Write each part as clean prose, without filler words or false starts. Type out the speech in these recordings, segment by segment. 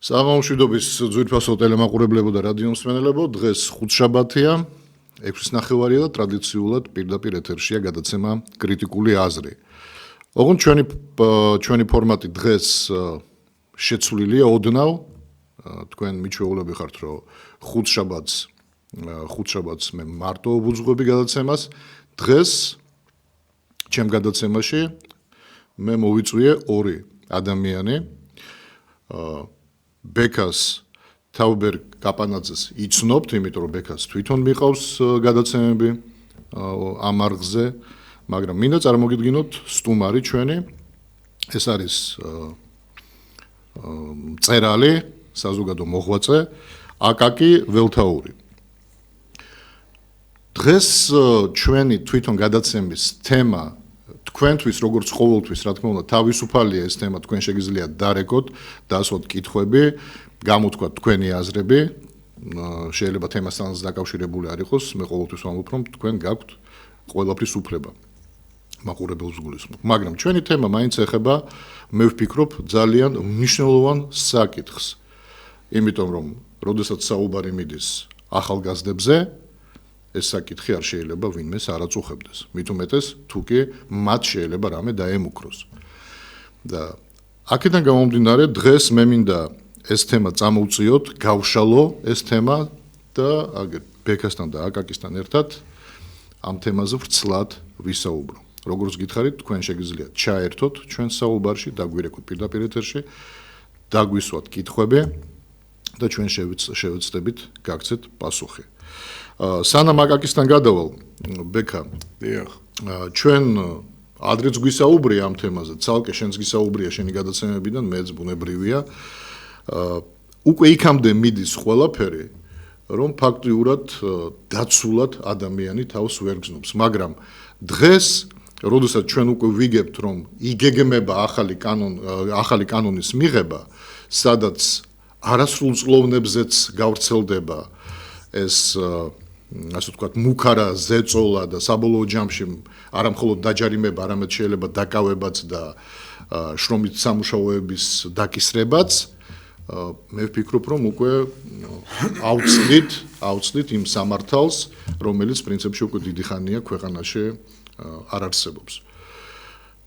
საღამოშვიდობის ძვირფასო ტელემაყურებლებო და რადიო მსმენელებო, დღეს ხუთშაბათია, 6-ნახევარია და ტრადიციულად პირდაპირ ეთერშია გადაცემა კრიტიკული აზრი. ოღონდ ჩვენი ფორმატი დღეს შეცვლილია ოდნავ, თქვენ მიჩვეულები ხართ, რომ ხუთშაბათს მე მარტო ვუძღვები გადაცემას. დღეს ჩემ გადაცემაში მე მოვიწვიე ორი ადამიანი. ბეკას თავბერ კაპანაძეს იცნობთ, იმიტომ რომ ბეკას თვითონ მიყავს გადაცემები ამ არხზე, მაგრამ მინდა წარმოგიდგინოთ სტუმარი ჩვენი, ეს არის მწერალი, საზოგადო მოღვაწე აკაკი ველთაური. დღეს ჩვენი თვითონ გადაცემის თემა თქვენთვის როგორც ყოველთვის, რა თქმა უნდა, თავისუფალია ეს თემა, თქვენ შეგიძლიათ დარეკოთ, დასვათ კითხვები, გამოთქვათ თქვენი აზრები, შეიძლება თემასთან დაკავშირებული არ იყოს, მე ყოველთვის ვამბობ, რომ თქვენ გაქვთ ყველაფრის უფლება. მაყურებელს გულისხმობ. მაგრამ ჩვენი თემა მაინც ეხება, მე ვფიქრობ, ძალიან მნიშვნელოვან საკითხს. იმიტომ რომ, როდესაც საუბარი მიდის ახალგაზრდებზე, ეს საკითხი არ შეიძლება ვინმეს არ აწუხებდეს. მით უმეტეს, თუ კი მათ შეიძლება რამე დაემუქროს. და აქედან გამომდინარე, დღეს მე მინდა ეს თემა წამოვწიოთ, გავშალო ეს თემა და ბეკასთან და აკაკისთან ერთად ამ თემაზე ვრცლად ვისაუბრო. როგორც გითხარით, თქვენ შეგიძლიათ ჩაერთოთ ჩვენ საუბარში, დაგვირეკოთ პირდაპირ ეთერში, დაგვისვათ კითხვები და ჩვენ შევეცდებით გაგცეთ პასუხი. სანამ აკაკისთან გადავალ, ბეკა, ჩვენ ადრეც გვისაუბრია ამ თემაზე, ცალკე შენც გისაუბრია შენი გადაცემებიდან, მეც ბუნებრივია. უკვე იქამდე მიდის ყველაფერი, რომ ფაქტიურად დაცულად ადამიანი თავს ვერ გზნობს, მაგრამ დღეს, როდესაც ჩვენ უკვე ვიგებთ, რომ იგეგმება ახალი კანონის მიღება, სადაც არასრულწლოვნებზეც გავრცელდება ეს ასე ვთქვათ, მუქარა ზეწოლა და საბოლოო ჯამში არა მხოლოდ დაჯარიმება, არამედ შეიძლება დაკავებაც და შრომით სამუშაოების დაკისრებაც, მე ვფიქრობ, რომ უკვე ავწდით იმ სამართალს, რომელიც პრინციპში უკვე დიდი ხანია ქვეყანაში არ არსებობს.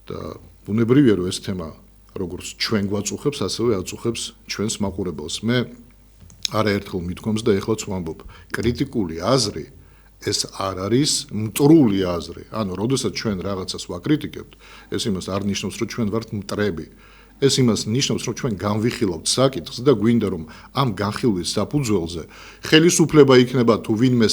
და ბუნებრივია, რომ ეს თემა როგორც ჩვენ გვაწუხებს, ასევე აწუხებს ჩვენს მაყურებელს. მე არაერთხელ მithქვამს და ეხლაც ვამბობ, კრიტიკული აზრი ეს არ არის მტრული აზრი. ანუ, როდესაც ჩვენ რაღაცას ვაკრიტიკებთ, ეს იმას არ ნიშნავს, რომ ჩვენ ვართ მტრები. ეს იმას ნიშნავს, რომ ჩვენ განვიხილავთ საკითხს და გვინდა, რომ ამ განხილვის საფუძველზე ხელისუფლება იქნება თუ ვინმე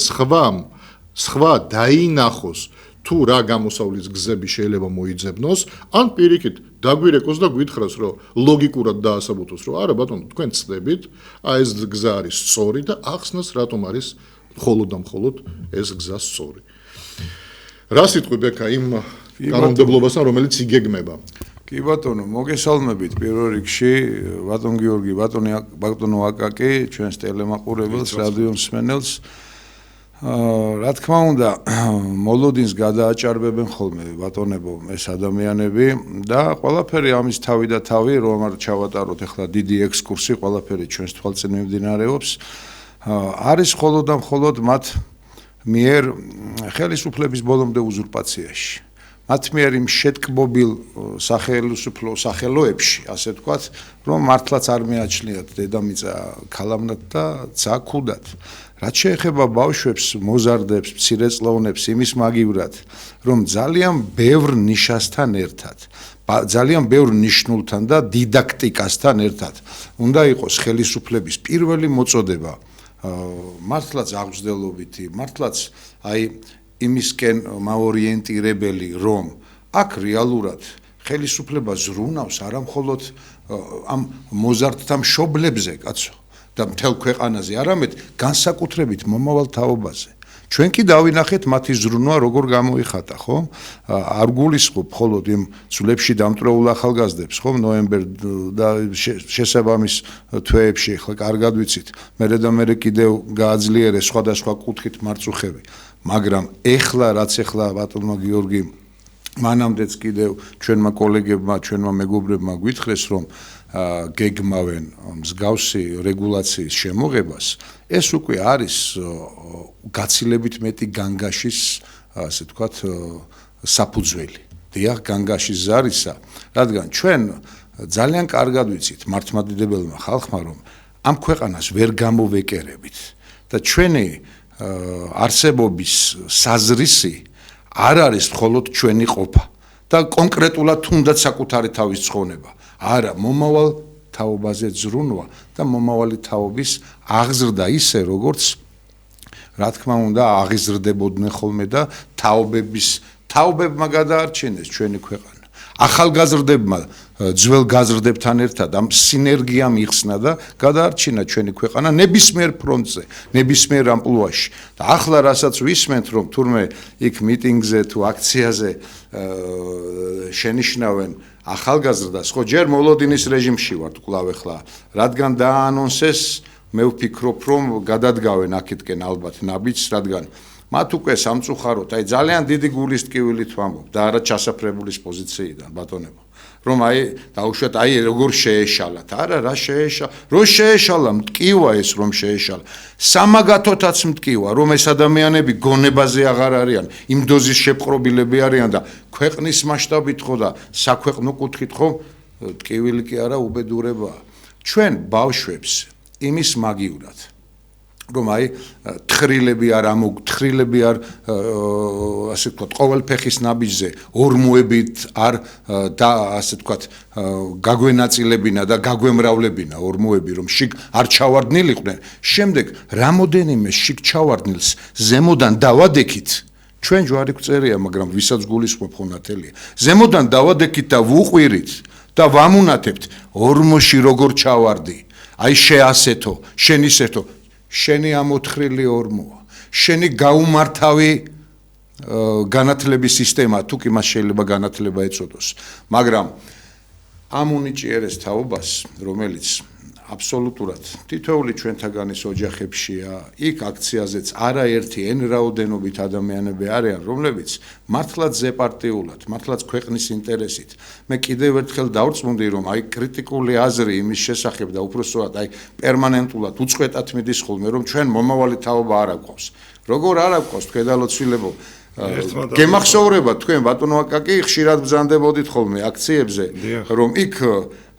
სხვა დაინახოს, თუ რა გამოსავლის გზები შეიძლება მოიძებნოს, ან პირიქით დაგვირეკოს და გვითხრას, რომ ლოგიკურად დაასაბუთოს, რომ არა ბატონო, თქვენ ცდებით, ეს გზა არის სწორი და ახსნას რატომ არის მხოლოდ და მხოლოდ ეს გზა სწორი. რა სიტყვი ბეკა იმ კანონმდებლობასთან, რომელიც იგეგმება? კი ბატონო, მოგესალმებით პირველ რიგში, ბატონ გიორგი, ბატონო აკაკი, ჩვენს ტელემაყურებელს, რადიო მსმენელს. რა თქმა უნდა, მოლოდინს გადააჭარბებენ ხოლმე ბატონებო ეს ადამიანები და ყველაფერი ამის თავი და თავი, რომ არ ჩავატაროთ ახლა დიდი ექსკურსი, ყველაფერი ჩვენს თვალწინ მიმდინარეობს, არის მხოლოდ და მხოლოდ მათ მიერ ხელისუფლების ბოლომდე უზურპაციაში. მათ მიერ იმ შეტკბობილ სახელოებში, ასე ვთქვათ, რომ მართლაც არ მეაჩნიათ დედამიწა ქალამნად და ცა ქუდად. რაც შეეხება ბავშვებს, მოზარდებს, მცირეწლოვნებს, იმის მაგივრად, რომ ძალიან ბევრ ნიშასთან ერთად, ძალიან ბევრ ნიშნულთან და დიდაქტიკასთან ერთად უნდა იყოს ხელისუფლების პირველი მოწოდება, მართლაც აღზრდელობითი, მართლაც იმისკენ მაორიენტირებელი, რომ აქ რეალურად ხელისუფლება ზრუნავს არა მხოლოდ ამ მოზარდთა მშობლებზე, კაცო, და მთელ ქვეყანაზე, არამედ განსაკუთრებით მომავალ თაობაზე. ჩვენ კი დავინახეთ მათი ზრუნვა როგორ გამოიხატა, ხო? არ გულისხმობ მხოლოდ იმ ცვლებში დამტვრეულ ახალგაზრდებს, ხო, ნოემბერ და შესაბამის თვეებში, ხო, კარგად ვიცით. მერე და მერე კიდევ გააძლიერეს სხვადასხვა კუთხით მარწუხები. მაგრამ რაც ეხლა ბატონმა გიორგი მანამდეც კიდევ ჩვენმა კოლეგებმა, ჩვენმა მეგობრებმა გვითხრეს, რომ გეგმავენ მსგავსი რეგულაციის შემოღებას, ეს უკვე არის გაცილებით მეტი განგაშის, ასე ვთქვათ, საფუძველი. დიახ, განგაშის ზარისა, რადგან ჩვენ ძალიან კარგად ვიცით მართლმადიდებელმა ხალხმა, რომ ამ ქვეყანას ვერ გამოვეკერებით და ჩვენი არსებობის საზრისი არ არის მხოლოდ ჩვენი ყოფა და კონკრეტულად თუნდაც საკუთარი თავის ცხონება. არა, მომავალ თაობაზე ზრუნვა და მომავალი თაობის აღზრდა ისე, როგორც რა თქმა უნდა აღიზრდებოდნენ ხოლმე და თაობებმა გადაარჩინეს ჩვენი ქვეყანა. ახალგაზრდებმა ძველ გაზრდებთან ერთად ამ სინერგიამ იხსნა და გადაარჩინა ჩვენი ქვეყანა ნებისმიერ ფრონტზე, ნებისმიერ ამპლუაში. და ახლა რასაც ვისმენთ, რომ თურმე იქ მიტინგზე თუ აქციაზე შენიშნავენ ახალგაზრდას, ხო ჯერ მოლოდინის რეჟიმში ვართ კვლავ ახლა, რადგან დააანონსეს, მე ვფიქრობ, რომ გადადგავენ აქეთკენ ალბათ ნაბიჯს, რადგან მათ უკვე სამწუხაროდ, აი ძალიან დიდი გულის ტკივილით ვამბობ და არა ჩასაფრებულის პოზიციიდან, ბატონებო. რომ აი დაუშვათ აი როგორ შეეშალათ. არა, რა შეეშალა? რო შეეშალა, მტკივა ეს რომ შეეშალა. სამაგათოთაც მტკივა, რომ ეს ადამიანები გონებაზე აღარ არიან, იმ დოზის შეპყრობილები არიან და ქვეყნის მასშტაბით ხო და საქვეყნო კუთხით ხო ტკივილი კი არა უბედურებაა. ჩვენ ბავშვებს იმის მაგივრად რომ აი თხრილები არ თხრილები არ ასე ვთქვათ ყოველფეხის ნაბიჯზე ორმოებით არ და ასე ვთქვათ გაგვენაწილებინა და გაგვემრავლებინა ორმოები რომ შიგ არ ჩავარდნილიყვნენ შემდეგ რამოდენიმე შიგ ჩავარდნილს ზემოდან დავადექით ჩვენ ჯვარი გვწერია მაგრამ ვისაც გულისხმობ ხონათელია ზემოდან დავადექით და ვუყვირით და ვამუნათებთ ორმოში როგორ ჩავარდი აი შეასეთო შენ ისეთო შენი ამოთხრილი ორმოა, შენი გაუმართავი განათლების სისტემა, თუ კი მას შეიძლება განათლება ეწოდოს. მაგრამ ამ უნიჭიერეს თაობას, რომელიც აბსოლუტურად თითოეული ჩვენთაგანის ოჯახებშია, იქ აქციაზეც არაერთი N რაოდენობით ადამიანები არიან, რომლებიც მართლაც ზეპარტიულად, მართლაც ქვეყნის ინტერესით. მე კიდევ ერთხელ დავწმუნდი, რომ აი კრიტიკული აზრი იმის შესახებ და უпроსტად აი პერმანენტულად უწყვეტად მიდის ხოლმე, რომ ჩვენ მომავალი თაობა არ აგვყავს. როგორ არ აგვყავს თქვენ დალოცვილებო? გემახსოვრებათ თქვენ ბატონო აკაკი ხშირად ბრძანდებოდით ხოლმე აქციებზე, რომ იქ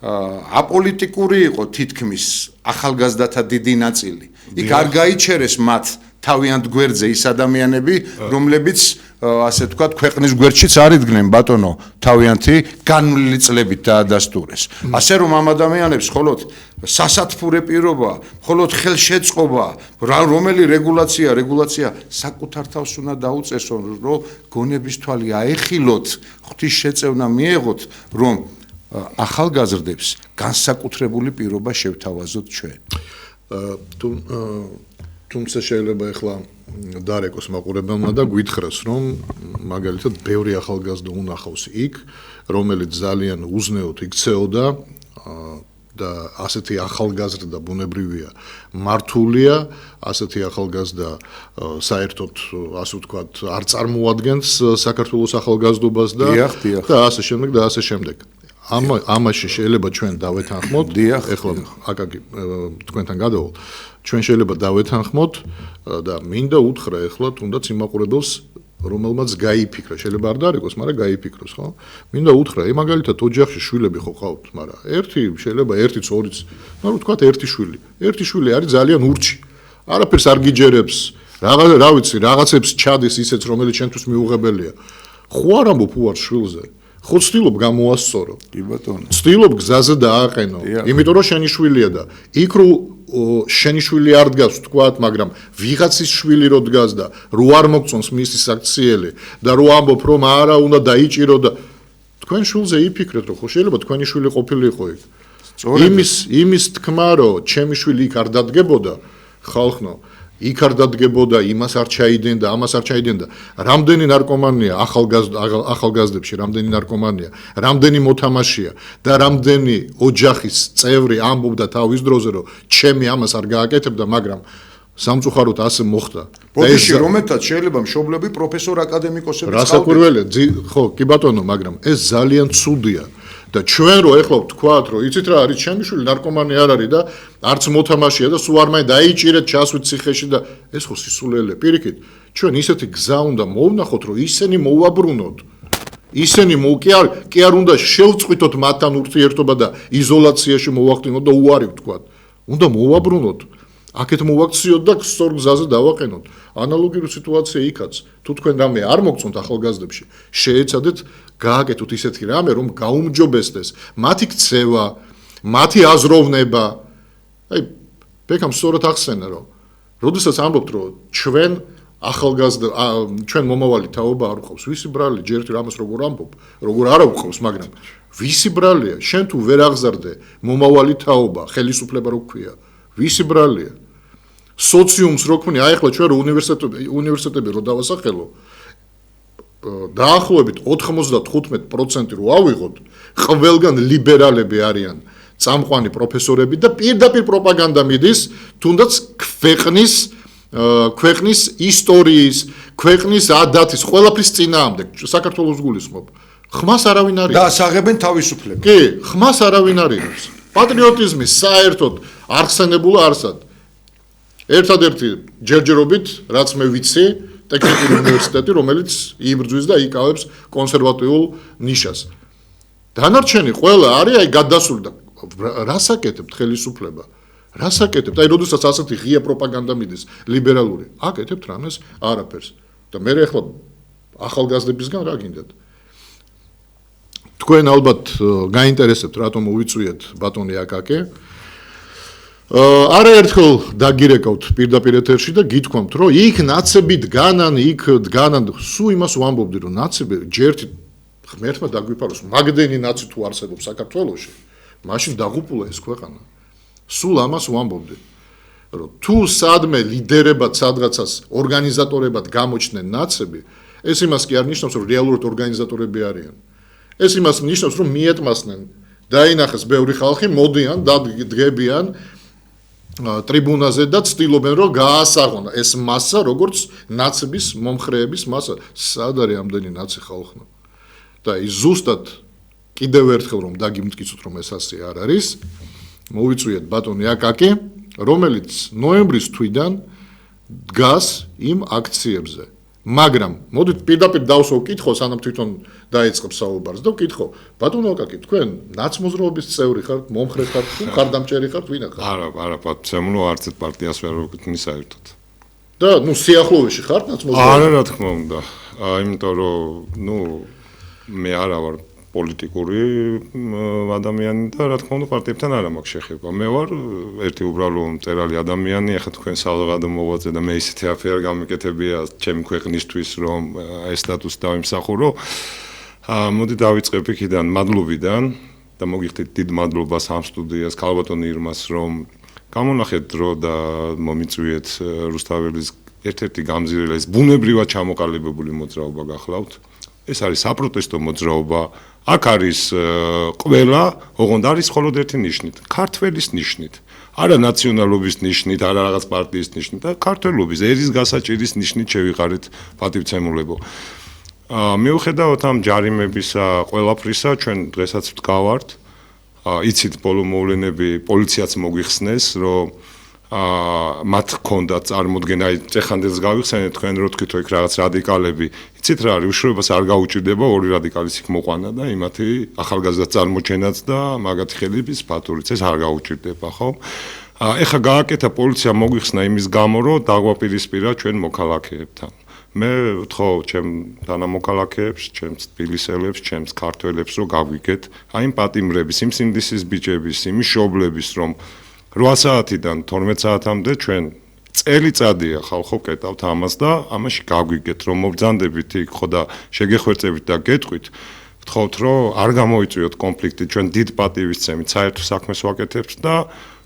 აპოლიტიკური იყო თითქმის ახალგაზრდათა დიდი ნაწილი. იქ არ გაიჩერეს მათ თავიანთ გვერდზე ის ადამიანები, რომლებიც ასე ვთქვათ ქვეყნის გვერდშიც არიდგნენ ბატონო თავიანთი განვლილი წლებით დაადასტურეს. ასე რომ ამ ადამიანებს მხოლოდ სასათფურე პირობა, მხოლოდ ხელშეწყობა, რომელი რეგულაცია საკუთარ თავს უნდა დაუწესონ, რომ გონების თვალი აეხილოთ, ღვთის შეწევნა მიეღოთ, რომ ახალგაზრდებს განსაკუთრებული პირობა შევთავაზოთ ჩვენ. თუმცა შეიძლება ახლა დარეკოს მაყურებელმა და გვითხრას, რომ მაგალითად ბევრი ახალგაზრდა უნახავს იქ, რომელიც ძალიან უზნეოდ იქცეოდა და ასეთი ახალგაზრდა ბუნებრივია მართულია, ასეთი ახალგაზრდა საერთოდ ასე ვთქვათ არ წარმოადგენს საქართველოს ახალგაზრდობას და ასე შემდეგ და ასე შემდეგ. ამაში შეიძლება ჩვენ დავეთანხმოთ, ეხლა აკაკი თქვენთან გადავალ, ჩვენ შეიძლება დავეთანხმოთ და მინდა უთხრა ეხლა თუნდაც იმაყურებელს, რომელმაც გაიფიქრა, შეიძლება არ დარეკოს, მაგრამ გაიფიქროს, ხო? მინდა უთხრა, მაგალითად ოჯახში შვილები ხო ყავთ, მაგრამ ერთი შეიძლება ერთიც ორიც, ну ვთქვათ ერთი შვილი არის ძალიან ურჩი. არაფერს არ გიჯერებს, რა ვიცი, რაღაცებს ჩადის ისეც, რომელიც შენთვის მიუღებელია. ხო არ ამბობ უარ შვილზე? ხო ცდილობ გამოასწორო. კი ბატონო. ცდილობ გზაზე დააყენო. იმიტომ რომ შენი შვილია და იქ რო შენი შვილი არ დგას ვთქვათ, მაგრამ ვიღაცის შვილი რო დგას და რო არ მოგწონს მისი საქციელი და რო ამბობ რომ არა უნდა დაიჭირო და თქვენ შვილზე იფიქრეთ რომ ხო შეიძლება თქვენი შვილი ყოფილიყო იქ. იმის თქმა რომ ჩემი შვილი იქ არ დადგებოდა ხალხნო იქ არ დადგებოდა, იმას არ ჩაიდენდა, ამას არ ჩაიდენდა. რამდენი ნარკომანია ახალგაზრდებში, რამდენი ნარკომანია, რამდენი მოთამაშია და რამდენი ოჯახის წევრი ამბობდა თავის დროზე, რომ ჩემი ამას არ გააკეთებდა, მაგრამ სამწუხაროდ ასე მოხდა. პროფესიში რომელთაც შეიძლება მშობლები პროფესორ აკადემიკოსები რასაკვირველია, ხო, კი ბატონო, მაგრამ ეს ძალიან ცუდია. და ჩვენ რო ეხლა ვთქვათ, რომ იცით რა არის ჩემი შვილი ნარკომანი არ არის და არც მოთამაშეა და სულ არ მაინდა დაიჭირეთ ჩასვით ციხეში და ეს ხო სისულელეა. პირიქით, ჩვენ ისეთი გზა უნდა მოვნახოთ, რომ ისინი მოვაბრუნოთ. ისინი კი არ უნდა შევწყვიტოთ მათთან ურთიერთობა და იზოლაციაში მოვახდინოთ და უარი ვთქვათ. უნდა მოვაბრუნოთ. აქეთ მოვაქციოთ და სწორ გზაზე დავაყენოთ. ანალოგიური სიტუაცია იქაც. თუ თქვენ რამე არ მოგწონთ ახალგაზრდებში, შეეცადეთ გააკეთოთ ისეთი რამე, რომ გაუმჯობესდეს მათი ქცევა, მათი აზროვნება. აი, ბექამ სწორად ახსენა, რომ როდესაც ამბობთ, რომ ჩვენ ახალგაზრდა, ჩვენ მომავალი თაობა არ ვყავს, ვისი ბრალი, ჯერ ერთი რამას როგორ ამბობ, როგორ არ ვყავს, მაგრამ ვისი ბრალია, შენ თუ ვერ აღზარდე მომავალი თაობა, ხელისუფლება რო გქვია, ვისი ბრალია? სოციუმს რო ქმნი, აი ახლა ჩვენ უნივერსიტეტები რო დავასახელო, დაახლოებით 95% რო ავიღოთ, ყველგან ლიბერალები არიან, წამყვანი პროფესორები და პირდაპირ პროპაგანდა მიდის, თუნდაც ქვეყნის ისტორიის, ქვეყნის ადათის, ყველაფრის წინააღმდეგ, საქართველოს გულისხმობ. ხმას არავინ არ იღებს. და ასაღებენ თავისუფლებას. კი, ხმას არავინ არ იღებს. პატრიოტიზმი საერთოდ არხსენებულა არსად. ერთადერთი ჯერჯერობით, რაც მე ვიცი, ტექნიკური უნივერსიტეტი, რომელიც იბრძვის და იკავებს კონსერვატიულ ნიშას. დანარჩენი ყველა არის აი გადასული და რას აკეთებთ ხელისუფლება? რას აკეთებთ? აი როდესაც ასეთი ღია პროპაგანდა მიდის ლიბერალური, აკეთებთ რამეს არაფერს. და მე ახლა ახალგაზრდებისგან რა გინდათ? თქვენ ალბათ გაინტერესებთ რატომ მოვიწვიეთ ბატონი აკაკი. არაერთხელ დაგირეკავთ პირდაპირ ეთერში და გითქვამთ, რომ იქ ნაცები დგანან, სულ იმას ვამბობდი, რომ ნაცები ჯერთი ღმერთმა დაგვიფაროს, მაგდენი ნაცი თუ არსებობს საქართველოში, მაშინ დაღუპულა ეს ქვეყანა. სულ ამას ვამბობდი, რომ თუ სადმე ლიდერებად სადღაცას ორგანიზატორებად გამოჩნდნენ ნაცები, ეს იმას კი არ ნიშნავს, რომ რეალურად ორგანიზატორები არიან. ეს იმას ნიშნავს, რომ მიეტმასნენ, დაინახეს ბევრი ხალხი, მოდიან, დგებიან ტრიბუნაზე და ცდილობენ, რომ გაასაღონ ეს მასა, როგორც ნაცების მომხრეების მასა. სად არის ამდენი ნაცი ხალხნა? და ის ზუსტად კიდევ ერთხელ რომ დაგიმტკიცოთ, რომ ეს ასე არ არის, მოვიწვიეთ ბატონი აკაკი, რომელიც ნოემბრის თვიდან დგას იმ აქციებზე. მაგრამ მოდით პირდაპირ დავსვო კითხოს, სანამ თვითონ დაიწყებს საუბარს და ვკითხო, ბატონო აკაკი, თქვენ ნაცმოძრაობის წევრი ხართ, მომხრე ხართ, თუ ხარდამჭერი ხართ, ვინა ხართ? არა, პარტიასმო არც ერთ პარტიას ვერ ვეკუთვნი საერთოდ. და სიახლოვეში ხართ ნაცმოძრაობაში? არა, რა თქმა უნდა. იმიტომ რომ, მე არა ვარ პოლიტიკური ადამიანი და რა თქმა უნდა პარტიებთან არ მაქვს შეხება. მე ვარ ერთი უბრალო მწერალი ადამიანი, ახლა თქვენ საზოგადო მოღვაწე და მე ისეთი აფერი გამიკეთებია ჩემი ქვეყნისთვის, რომ ეს სტატუსი დავიმსახურო. მოდი დავიწყებ იქიდან მადლობიდან და მოგიხდით დიდ მადლობას ამ სტუდიას, ქალბატონ ირმას, რომ გამონახეთ დრო და მომიწვიეთ რუსთაველის ერთ-ერთი გამზირელი ბუნებრივად ჩამოყალიბებული მოძრაობა გახლავთ. ეს არის საპროტესტო მოძრაობა. აქ არის ყველა, ოღონდ არის მხოლოდ ერთი ნიშნით, ქართველის ნიშნით. არა ნაციონალობის ნიშნით, არა რაღაც პარტიის ნიშნით, და ქართველობის ერის გასაჭირის ნიშნით შევიყარეთ პატივცემულებო. მიუხედავად ამ ჯარიმებისა, ყველაფრისა, ჩვენ დღესაც ვდგავართ. იცით ბოლო მოვლენები, პოლიციაც მოგვიხსნეს, რომ მათ ჰქონდათ წარმოდგენა, აი წეხანდელს გავიხსენეთ თქვენ რო თქვით, იქ რაღაც რადიკალები, იცით რა არის, უშუალოდ არ გაუჭირდება ორი რადიკალის იქ მოყვანა და იმათი ახალგაზრდა წარმოჩენაც და მაგათი ხელების ფათურიც ეს არ გაუჭირდება, ხო? ეხა გააკეთა პოლიცია მოგვიხსნა იმის გამო, რომ დაგვაპირისპირა ჩვენ მოქალაქეებთან. მე ვთხოვ ჩემ თანამოქალაქეებს, ჩემს თბილისელებს, ჩემს ქართველებს, რომ გაგვიგეთ აი იმ პატიმრების, იმ სინდისის ბიჭების, იმ შობლების, რომ 8 საათიდან 12 საათამდე ჩვენ წელიწადია ხალხო ვკეტავთ ამას და ამაში გაგვიგეთ, რომ მობრძანდებით იქ ხო და შეგეხვერწებით და გეტყვით, ვთხოვთ, რომ არ გამოიწვიოთ კონფლიქტი, ჩვენ დიდ პატივისცემით საერთო საქმეს ვაკეთებთ და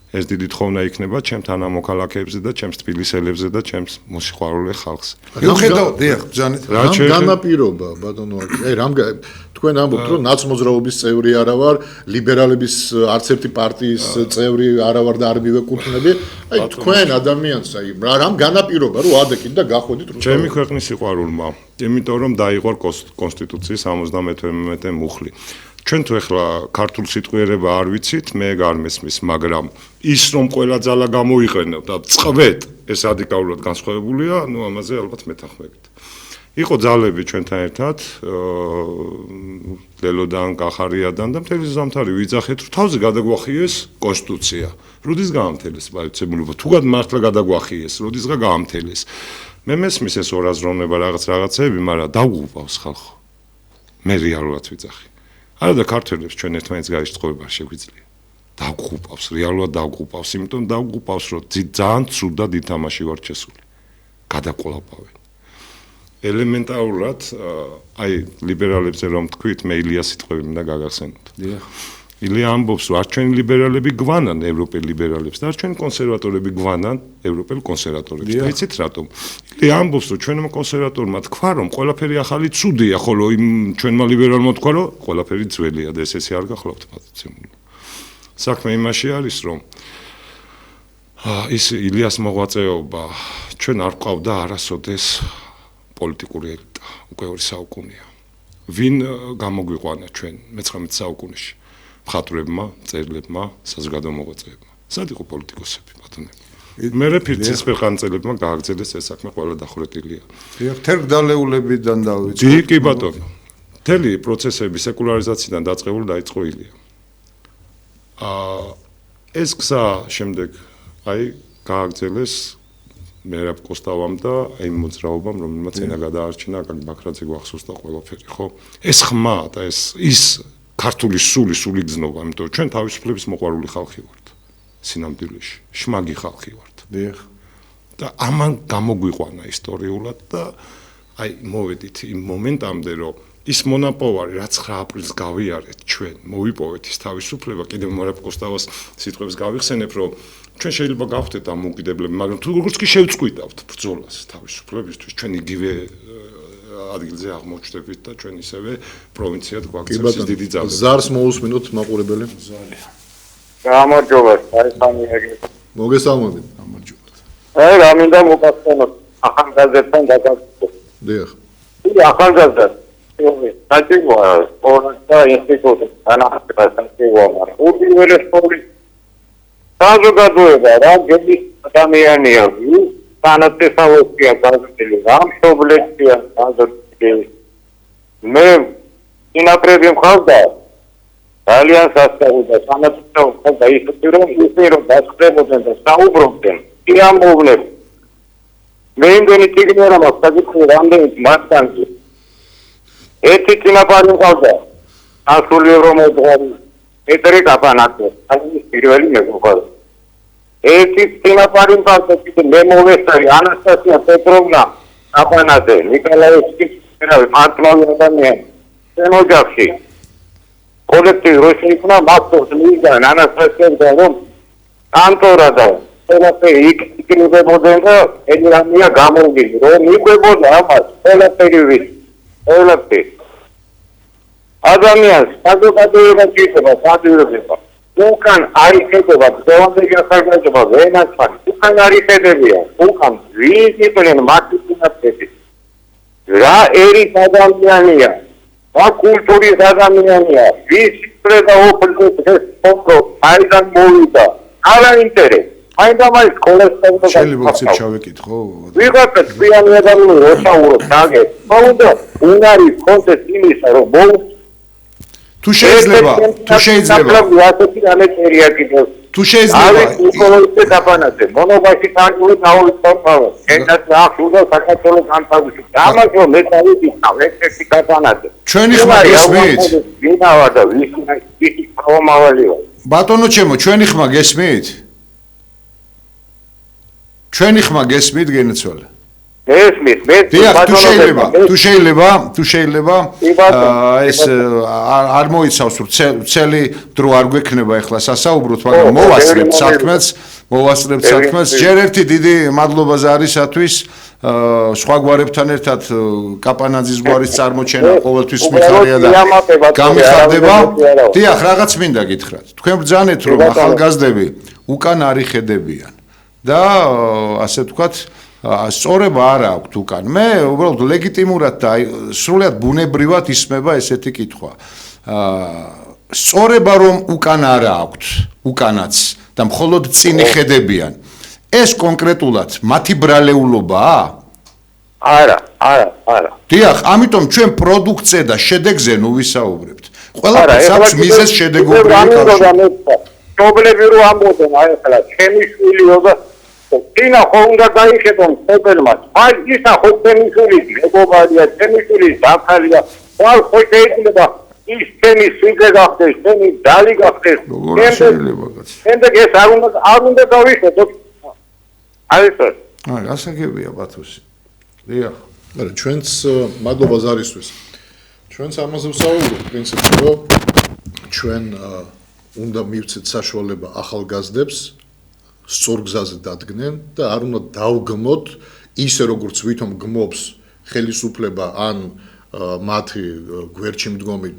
ეს დიდი თხოვნა იქნება ჩემ თანამოქალაქეებზე და ჩემს თბილისელებზე და ჩემს მოსიყვარულე ხალხს. მიუხედავად, დიახ, ბრძანეთ. რამ განაპირობა, ბატონო აკაკი? აი თქვენ ამბობთ, რომ ნაცმოძრაობის წევრი არა ვარ, ლიბერალების არც ერთი პარტიის წევრი არა ვარ და არ მივეკუთვნები. აი თქვენ ადამიანს, აი რამ განაპირობა, რომ ადეკით და გახვედით რუსთაველში? ჩემი ქვეყნის სიყვარულმა, იმიტომ რომ დაიყვარ კონსტიტუციის 73-მე მუხლი. ჩვენ თუ ეხლა ქართულ სიტყვიერება არ ვიცით, მე არ მესმის, მაგრამ ის რომ ყველა ძალა გამოიყენო და წყვეთ, ეს რადიკალურად განსხვავებულია, ნუ ამაზე ალბათ მეთანხმებით. იყო ძალები ჩვენთან ერთად, ლელოდან, კახარიადან და მთელი ზამთარი ვიძახეთ, რომ თავზე გადაგვახიეს კონსტიტუცია. როდის გაამთელეს პარლამენტულობა? თუგად მართლა გადაგვახიეს, როდისღა გაამთელეს. მე მესმის ეს ორაზროვნება რაღაცეები, მაგრამ დავღუპავს ხალხო. მე რეალურად ვიძახი. არა და ქართველებს ჩვენ ერთმანეთს გარშე ცხოვრება შეგვიძლია. დავღუპავს, რეალურად დავღუპავს, იმიტომ დავღუპავს, რომ ძალიან ცუდად ითამაში ვარ შესული. გადაყოლაპავენ. ელემენტარულად, აი ლიბერალებზე რომ თქვით, მე ილიას სიტყვები მინდა გაგახსენოთ. დიახ. ილია ამბობს, რომ არ ჩვენი ლიბერალები გვანან ევროპელ ლიბერალებს და არ ჩვენი კონსერვატორები გვანან ევროპელ კონსერვატორებს. იცით რატომ? ილია ამბობს, რომ ჩვენმა კონსერვატორმა თქვა, რომ ყველაფერი ახალი ცუდია, ხოლო იმ ჩვენმა ლიბერალმა თქვა, რომ ყველაფერი ძველია და ესე არ გახლავთ მათაცემული. საქმე იმაში არის, რომ ის ილიას მოღვაწეობა ჩვენ არ ყავდა არასოდეს პოლიტიკური ელიტა, უკვე 2 საუკუნეა. ვინ გამოგვიყვანა ჩვენ მე-19 საუკუნეში? მხატვრებმა, მწერლებმა, საზოგადო მოღვაწეებმა. სად იყო პოლიტიკოსები, ბატონები? მერე ფირცის ფეხანწელებმა გააგრძელეს ეს საქმე, ყველა დახვრეტილია. თერგდალეულებიდან დავიწყო. კი ბატონო. მთელი პროცესები სეკულარიზაციიდან დაწყებული დაიწყო ილია. ეს გზა შემდეგ აი გააგრძელეს მერაბ კოსტავამ და იმ მოძრაობამ, რომელმაც ენა გადაარჩინა, აკაკი ბაქრაძე გვახსოვს და ყველაფერი, ხო? ეს ხმა და ის ქართული სული გზნობა, იმიტომ რომ ჩვენ თავისუფლების მოყვარული ხალხი ვართ. სინამდვილეში, შმაგი ხალხი ვართ. დიახ. და ამან გამოგვიყვანა ისტორიულად და აი მოვედით იმ მომენტამდე, რომ ის მონაპოვარი, რაც 9 აპრილს გავიარეთ ჩვენ, მოვიპოვეთ ის თავისუფლება, კიდევ მერაბ კოსტავას სიტყვებს გავიხსენებ, რომ ჩვენ შეიძლება გავხდეთ ამ უკიდებლები, მაგრამ თუ როგორც კი შევწყვიტავთ ბრძოლას თავისუფლებისთვის, ჩვენ იგივე ადგილზე აღმოჩნდებით და ჩვენ ისევე პროვინციად გვაქცევს ის დიდი ძალა. ზარს მოусმინოთ მაყურებელი. გამარჯობა, საერთამიერი. მოგესალმებით. გამარჯობა. აი, რა მინდა მოგახსენოთ ახალგაზრდთან დაკავშირებით. დიახ. ახალგაზრდა საჭიროა სპორტსა ინსტიტუტი ანახება საჭიროა, მაგრამ უპირველე სკოლის საზოგადოება რა გების ადამიანია, სანაცესალოსია გაზრდილი, რამშობლეთია გაზრდილი. მე ინაპრები მყავდა ძალიან სასწაული და სანაცესალო ხალხა ისეთი რომ დასწრებოდნენ და საუბრობდნენ იამბობდნენ. მე იმდენი ტიგნი არ მაქვს საკითხი რამდენიც მასტანგი. ერთი წინაპარი მყავდა ასული ევრომოძღვარი პეტრი კაპანაძე, ის პირველი მეგობარი. ერთი წინაპარი მყავდა მე მოვესწარი ანასტასია პეტროვნა კაპანაძე, ნიკოლაევსკი მართლმავი ადამიანი. ჩვენ ოჯახში კოლექტივი რო შეიქმნა, მართლაც მისგან ანასტასიამ რომ კანტორა და ყველაფერი იქნებოდნენ და ელირამია გამოვიდი, რომ იყვებოდა ამას ყველაფერი ვიცი. ყველაფერი ადამიანს საზოგადოება ჭირდება, სადიოდება. უკან არ იხედება დღევანდელი ახალგაზრდობა ვენაცვალი, უკან არ იხედებია, უკან ვინ იყვნენ მათი წინაპრები. რა ერის ადამიანია, რა კულტურის ადამიანია, ვის ხრედა ოფლოს ეს ფონდო აიდან მოვიდა, არ აინტერესებს. აინდამაის კოლესტერულო შეიძლება ჩავეკითხო? ვიღაცა წვიანი ადამიანი როსაურობს აგე. მოუნდა უნარის კონტექსტ იმისა, რომ თუ შეიძლება თუ შეიძლება ნიკოლაევსკი დაბანაზე მონობაში თანხული დაუვიწყო. ენდაც ახლა საქართველოს განთავისუფლება. ამას რომ მე დავიდიქავ ერთ-ერთი დაბანაზე. ჩვენი ხმა გესმით? ვინავა და ვისი პრომავალია. ბატონო ჩემო, ჩვენი ხმა გესმით? ჩვენი ხმა გესმით გენეცვალა? ესმის, დიახ, თუ შეიძლება ეს არ მოიცავს წელი დრო არ გვექნება ახლა სასაუბროთ, მაგრამ მოვასწრებთ საქმეს. ჯერ ერთი დიდი მადლობა ზარისათვის სხვა გვარებთან ერთად კაპანაძის გვარის წარმოჩენა ყოველთვის მიხარია და გამიხარდება. დიახ, რაღაც მინდა გითხრათ. თქვენ ბრძანეთ რომ ახალგაზრდები უკან არ იხედებიან და ასე ვთქვათ სწორება არ აქვს უკან. მე უბრალოდ ლეგიტიმურად და სრულიად ბუნებრივად ისმება ესეთი კითხვა. სწორება რომ უკან არა აქვთ, უკანაც და მხოლოდ წინ იხედებიან. ეს კონკრეტულად მათი ბრალეულობაა? არა. დიახ, ამიტომ ჩვენ პროდუქცია და შედეგზე ნუ ვისაუბრებთ. ყველაფერს აქვს მიზეზ შედეგობრივი კავშირი. პრობლემები რო ამბობენ, აი ახლა ჩემი შვილიო და წინა ხო უნდა გაიხედონ პრობლემას. აი ისა ხო ჩემი შვილი, მეგობარია, ჩემი შვილი დაქალია. ხვალ ხო შეიძლება ის ჩემი შვილი გახდეს, ჩემი დალი გახდეს. როგორ შეიძლება კაცი? შემდეგ ეს არ უნდა გავიხედოთ. აი ეს. აი, გასაგებია ბათუსი. დიახ. მაგრამ ჩვენც მადლობა ზარისთვის. ჩვენც ამაზე ვსაუბრობთ პრინციპში, რომ ჩვენ უნდა მივცეთ საშუალება ახალგაზრდებს სწორ გზაზე დადგნენ და არ უნდა დავგმოთ ისე როგორც ვითომ გმობს ხელისუფლება ან მათი გვერდში მდგომი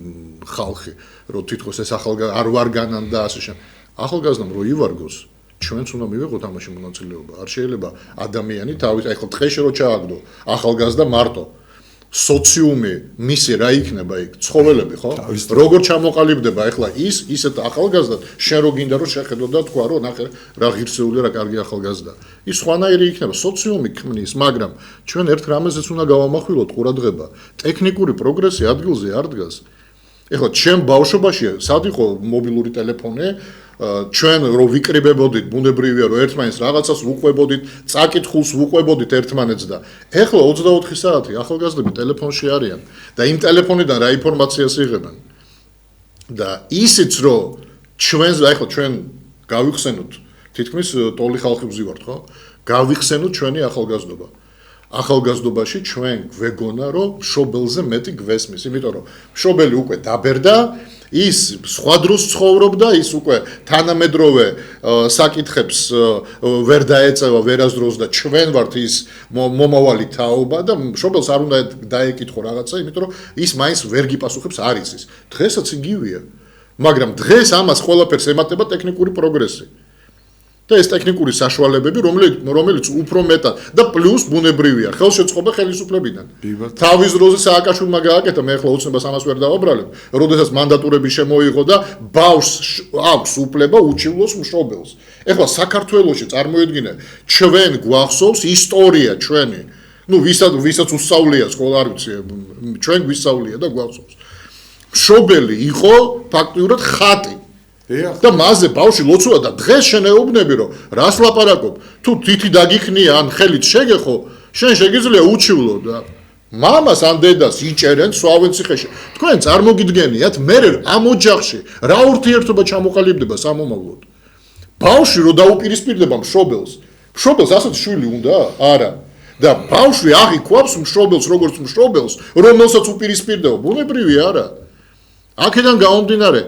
ხალხი, რომ თითქოს ეს ახალგაზრდა არ ვარგანან და ასე შემდეგ. ახალგაზრდამ რო ივარგოს, ჩვენც უნდა მივიღოთ ამაში მონაწილეობა. არ შეიძლება ადამიანი თავის, აი ხო დღეში რო ჩააგდო ახალგაზრდა მარტო სოციუმი მისი რა იქნება იქ ცხოველები ხო როგორ ჩამოყალიბდება ეხლა ისეთ ახალგაზრდად შენ რო გინდა რომ შეხედო და თქვა რომ ნახე რა ღირსეული რა კარგი ახალგაზრდა ის სხვანაირი იქნება სოციუმი ქმნის მაგრამ ჩვენ ერთ რამეზეც უნდა გავამახვილოთ ყურადღება ტექნიკური პროგრესი ადგილზე არ დგას ეხლა ჩემ ბავშვობაში სად იყო მობილური ტელეფონი ჩვენ რო ვიკრიბებოდით ბუნებრივია რომ ერთმანეთს რაღაცას ვუყვებოდით, წაკითხულს ვუყვებოდით ერთმანეთს და ეხლა 24 საათი ახალგაზრდები ტელეფონში არიან და იმ ტელეფონიდან რა ინფორმაციას იღებენ. და ისიც რომ ჩვენს ეხლა ჩვენ გავიხსენოთ, თითქმის ტოლი ხალხი ვზივართ, ხო? გავიხსენოთ ჩვენი ახალგაზრდობა. ახალგაზრდობაში ჩვენ გვეგონა რომ მშობელზე მეტი გვესმის, იმიტომ რომ მშობელი უკვე დაბერდა ის სხვა დროს ცხოვრობდა, ის უკვე თანამედროვე საკითხებს ვერ დაეწევა ვერასდროს და ჩვენ ვართ ის მომავალი თაობა და მშობელს არ უნდა დაეკითხო რაღაცა, იმიტომ რომ ის მაინც ვერ გიპასუხებს არ იცის. დღესაც იგივეა. მაგრამ დღეს ამას ყველაფერს ემატება ტექნიკური პროგრესი. და ეს ტექნიკური საშუალებები, რომელიც უფრო მეტად და პლუს ბუნებრივია, ხელშეწყობა ხელისუფლებიდან. თავის დროზე სააკაშვილმა გააკეთა, მე ახლა უცნობას ამას ვერ დავაბრალებ, როდესაც მანდატურები შემოიღო და ბავშვს აქვს უფლება უჩივლოს მშობელს. ეხლა საქართველოში წარმოედგინე, ჩვენ გვახსოვს ისტორია ჩვენი. ნუ ვისაც უსწავლია სკოლა არ ვიცი, ჩვენ გვისწავლია და გვახსოვს. მშობელი იყო ფაქტიურად ხატი. და მასზე ბავშვი ლოცვა და დღეს შენეუბნები რომ რას ლაპარაკობ თუ თითი დაგიქნია ან ხელით შეგეხო შენ შეგიძლია უჩივლო და მამას ან დედას იჭერენ სვავენ ციხეში თქვენ წარმოგიდგენიათ მე ამ ოჯახში რა ურთიერთობა ჩამოყალიბდება სამომავლოდ ბავშვი რო დაუპირისპირდება მშობელს ასეთ შვილი უნდა არა და ბავშვი აღიქვამს მშობელს როგორც მშობელს რომელსაც უპირისპირდება ბუნებრივი არა აქედან გამომდინარე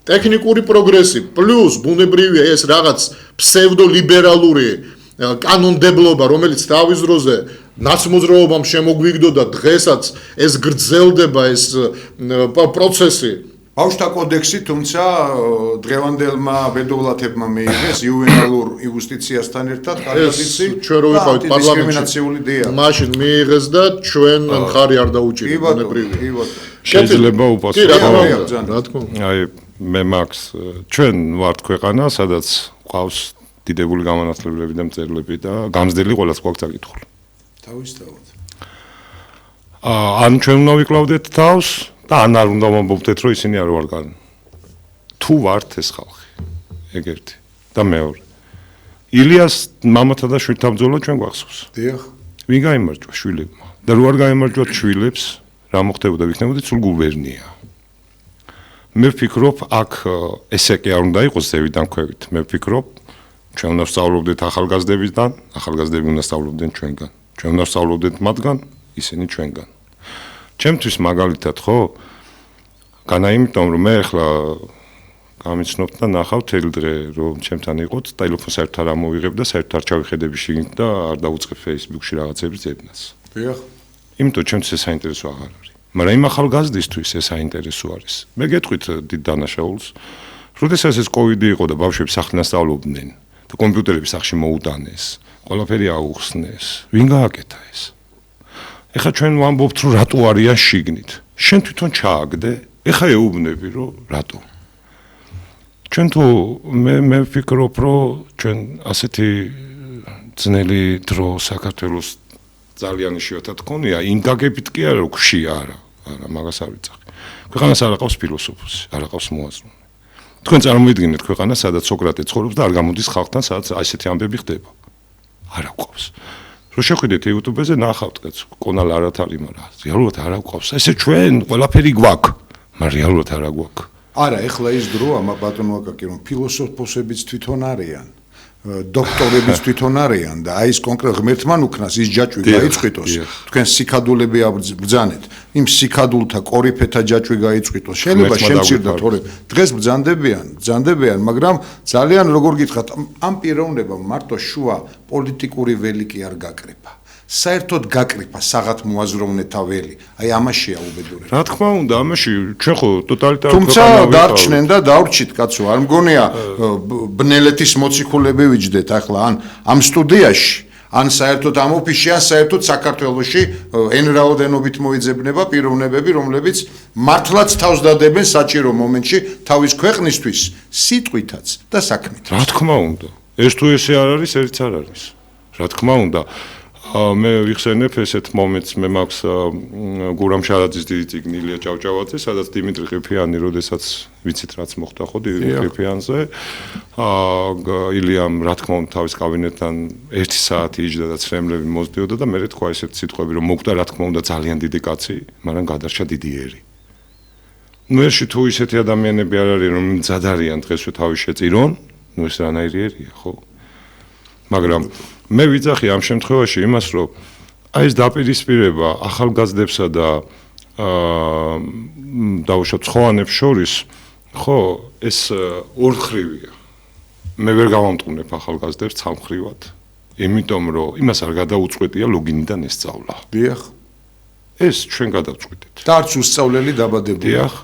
ტექნიკური პროგრესი პლუს ბუნებრივია ეს რაღაც ფსევდოლიბერალური კანონმდებლობა რომელიც თავის დროზე ნაცმოძრაობამ შემოგვიგდო და დღესაც ეს გრძელდება ეს პროცესი ბავშვთა კოდექსი თუმცა დღევანდელმა ბედოვლათებმა მიიღეს იუვენალურ იუსტიციასთან ერთად გადაციცი ჩვენ რო ვიყავით პარლამენტში მაშინ მიიღეს და ჩვენ მხარი არ დაუჭირეთ ბუნებრივია შეიძლება უპასუხო რა თქმა უნდა აი მე მაქს ჩვენ ვართ ქვეყანა სადაც ყავს დიდებული გამანათლებლები და მწერლები და გამზრდელი ყველას გვაქვს საკითხული თავისთავად ან ჩვენ უნდა ვიკლავდეთ თავს და ან არ უნდა ვამბობდეთ რომ ისინი არ ვარგან თუ ვართ ეს ხალხი ეგ ერთი და მეორე ილიას მამათა და შვილთა ბრძოლა ჩვენ გვახსოვს დიახ ვინ გაიმარჯვა შვილებმა და რო არ გაიმარჯვათ შვილებს რა მოხდებოდა ვიქნებოდი სულ გუბერნია მე ვფიქრობ აქ ესე კი არ უნდა იყოს ზევიდან ქვევით მე ვფიქრობ ჩვენ უნდა ვსწავლობდეთ ახალგაზრდებიდან ახალგაზრდები უნდა სწავლობდნენ ჩვენგან ჩვენ უნდა ვსწავლობდეთ მათგან ისინი ჩვენგან ჩემთვის მაგალითად ხო განა იმიტომ რომ მე ახლა გამიცნობთ და ნახავ თელ დღე რომ ჩემთან იყოთ ტელეფონს საერთოდ არ ამოვიღებ და საერთოდ არ ჩავიხედები შიგნით და არ დავუწყებ Facebook-ში რაღაცების ძებნას დიახ იმიტომ ჩემთვის ეს საინტერესო აღარ არის მაგრამ იმ ახალგაზრდისთვის ეს საინტერესო არის. მე გეტყვით დიდ დანაშაულს, როდესაც ეს COVID იყო და ბავშვები სახლიდან სწავლობდნენ და კომპიუტერები სახლში მოუტანეს, ყველაფერი აუხსნეს. ვინ გააკეთა ეს? ეხლა ჩვენ ვამბობთ რომ რატო არიან შიგნით. შენ თვითონ ჩააგდე ეხა ეუბნები რომ რატო ჩვენ თუ მე ვფიქრობ რომ ჩვენ ასეთი ძნელი დრო საქართველოს ძალიან იშვიათად გქონია იმ გაგებით კი არა გვშია არა მაგას არ ვიცახი ქვეყანას არ აყავს ფილოსოფოსი არ აყავს მოაზროვნე თქვენ წარმოიდგინეთ ქვეყანას სადაც სოკრატე ცხოვრობს და არ გამოდის ხალხთან სადაც ასეთი ამბები ხდება არ აყავს რო შეხვიდეთ YouTube-ზე ნახავთ კონალ არათალი მაგრამ რეალურად არ აყავს ესე ჩვენ ყველაფერი გვაქვს მაგრამ რეალურად არ აგვაქვს არა ეხლა ის დროა ბატონო აკაკი რომ ფილოსოფოსებიც თვითონ არიან დოქტორებიც თვითონ არიან და აი ეს კონკრეტ ღმერთმან უკნას ის ჯაჭვი გაიწვიტოს თქვენ სიკადულები ბრძანეთ იმ სიკადულთა კორიფეთა ჯაჭვი გაიწვიტოს შეიძლება შემცირდა თორემ დღეს ბრძანდებიან მაგრამ ძალიან როგორ გითხრათ ამ პიროვნებამ მარტო შუა პოლიტიკური ველი კი არ გაკრიფა საერთოდ გაკრიფა საღათ მოაზროვნეთა ველი აი ამაშია უბედურება რა თქმა უნდა ამაში ჩვენ ხო ტოტალიტარული თუმცა დარჩნენ და დავრჩით კაცო არ მგონია ბნელეთის მოციქულები ვიჯდეთ ახლა ან ამ სტუდიაში ან საერთოდ ამ ოფისში ან საერთოდ საქართველოში εν რაოდენობით მოიძებნება პიროვნებები რომლებიც მართლაც თავს დადებენ საჭირო მომენტში თავის ქვეყნისთვის სიტყვითაც და საქმით რა თქმა უნდა ეს თუ ესე არ არის ერთიც არ არის რა თქმა უნდა მე ვიხსენებ ესეთ მომენტს მე მაქვს გურამ შარაძის დიდი წიგნი ილია ჭავჭავაძე სადაც დიმიტრი ყიფიანი როდესაც ვიცით რაც მოხდა ხო დიმიტრი ყიფიანზე ილიამ რა თქმა უნდა თავის კაბინეტთან 1 საათი იჯდა და ცრემლები მოძდიოდა და მე თქვა ესეთ სიტყვები რომ მოკვდა რა თქმა უნდა ძალიან დიდი კაცი მაგრამ გადარჩა დიდი ერი ნუ ერთში თუ ისეთი ადამიანები არ არის რომ მძად არიან დღესვე თავის შეწირონ ნუ ეს რანაირი ერია ხო მაგრამ მე ვიძახი ამ შემთხვევაში იმას, რომ აი ეს დაპირისპირება ახალგაზრდებსა და დაუშვათ ცხოვანებს შორის, ხო, ეს ორხრივია. მე ვერ გავამტყუნებ ახალგაზრდებს ცალმხრივად, იმიტომ რომ იმას არ გადაუწყვეტია ლოგინიდან ესწავლა. დიახ. ეს ჩვენ გადავწყვეტეთ. და არც უსწავლელი დაბადებული. დიახ.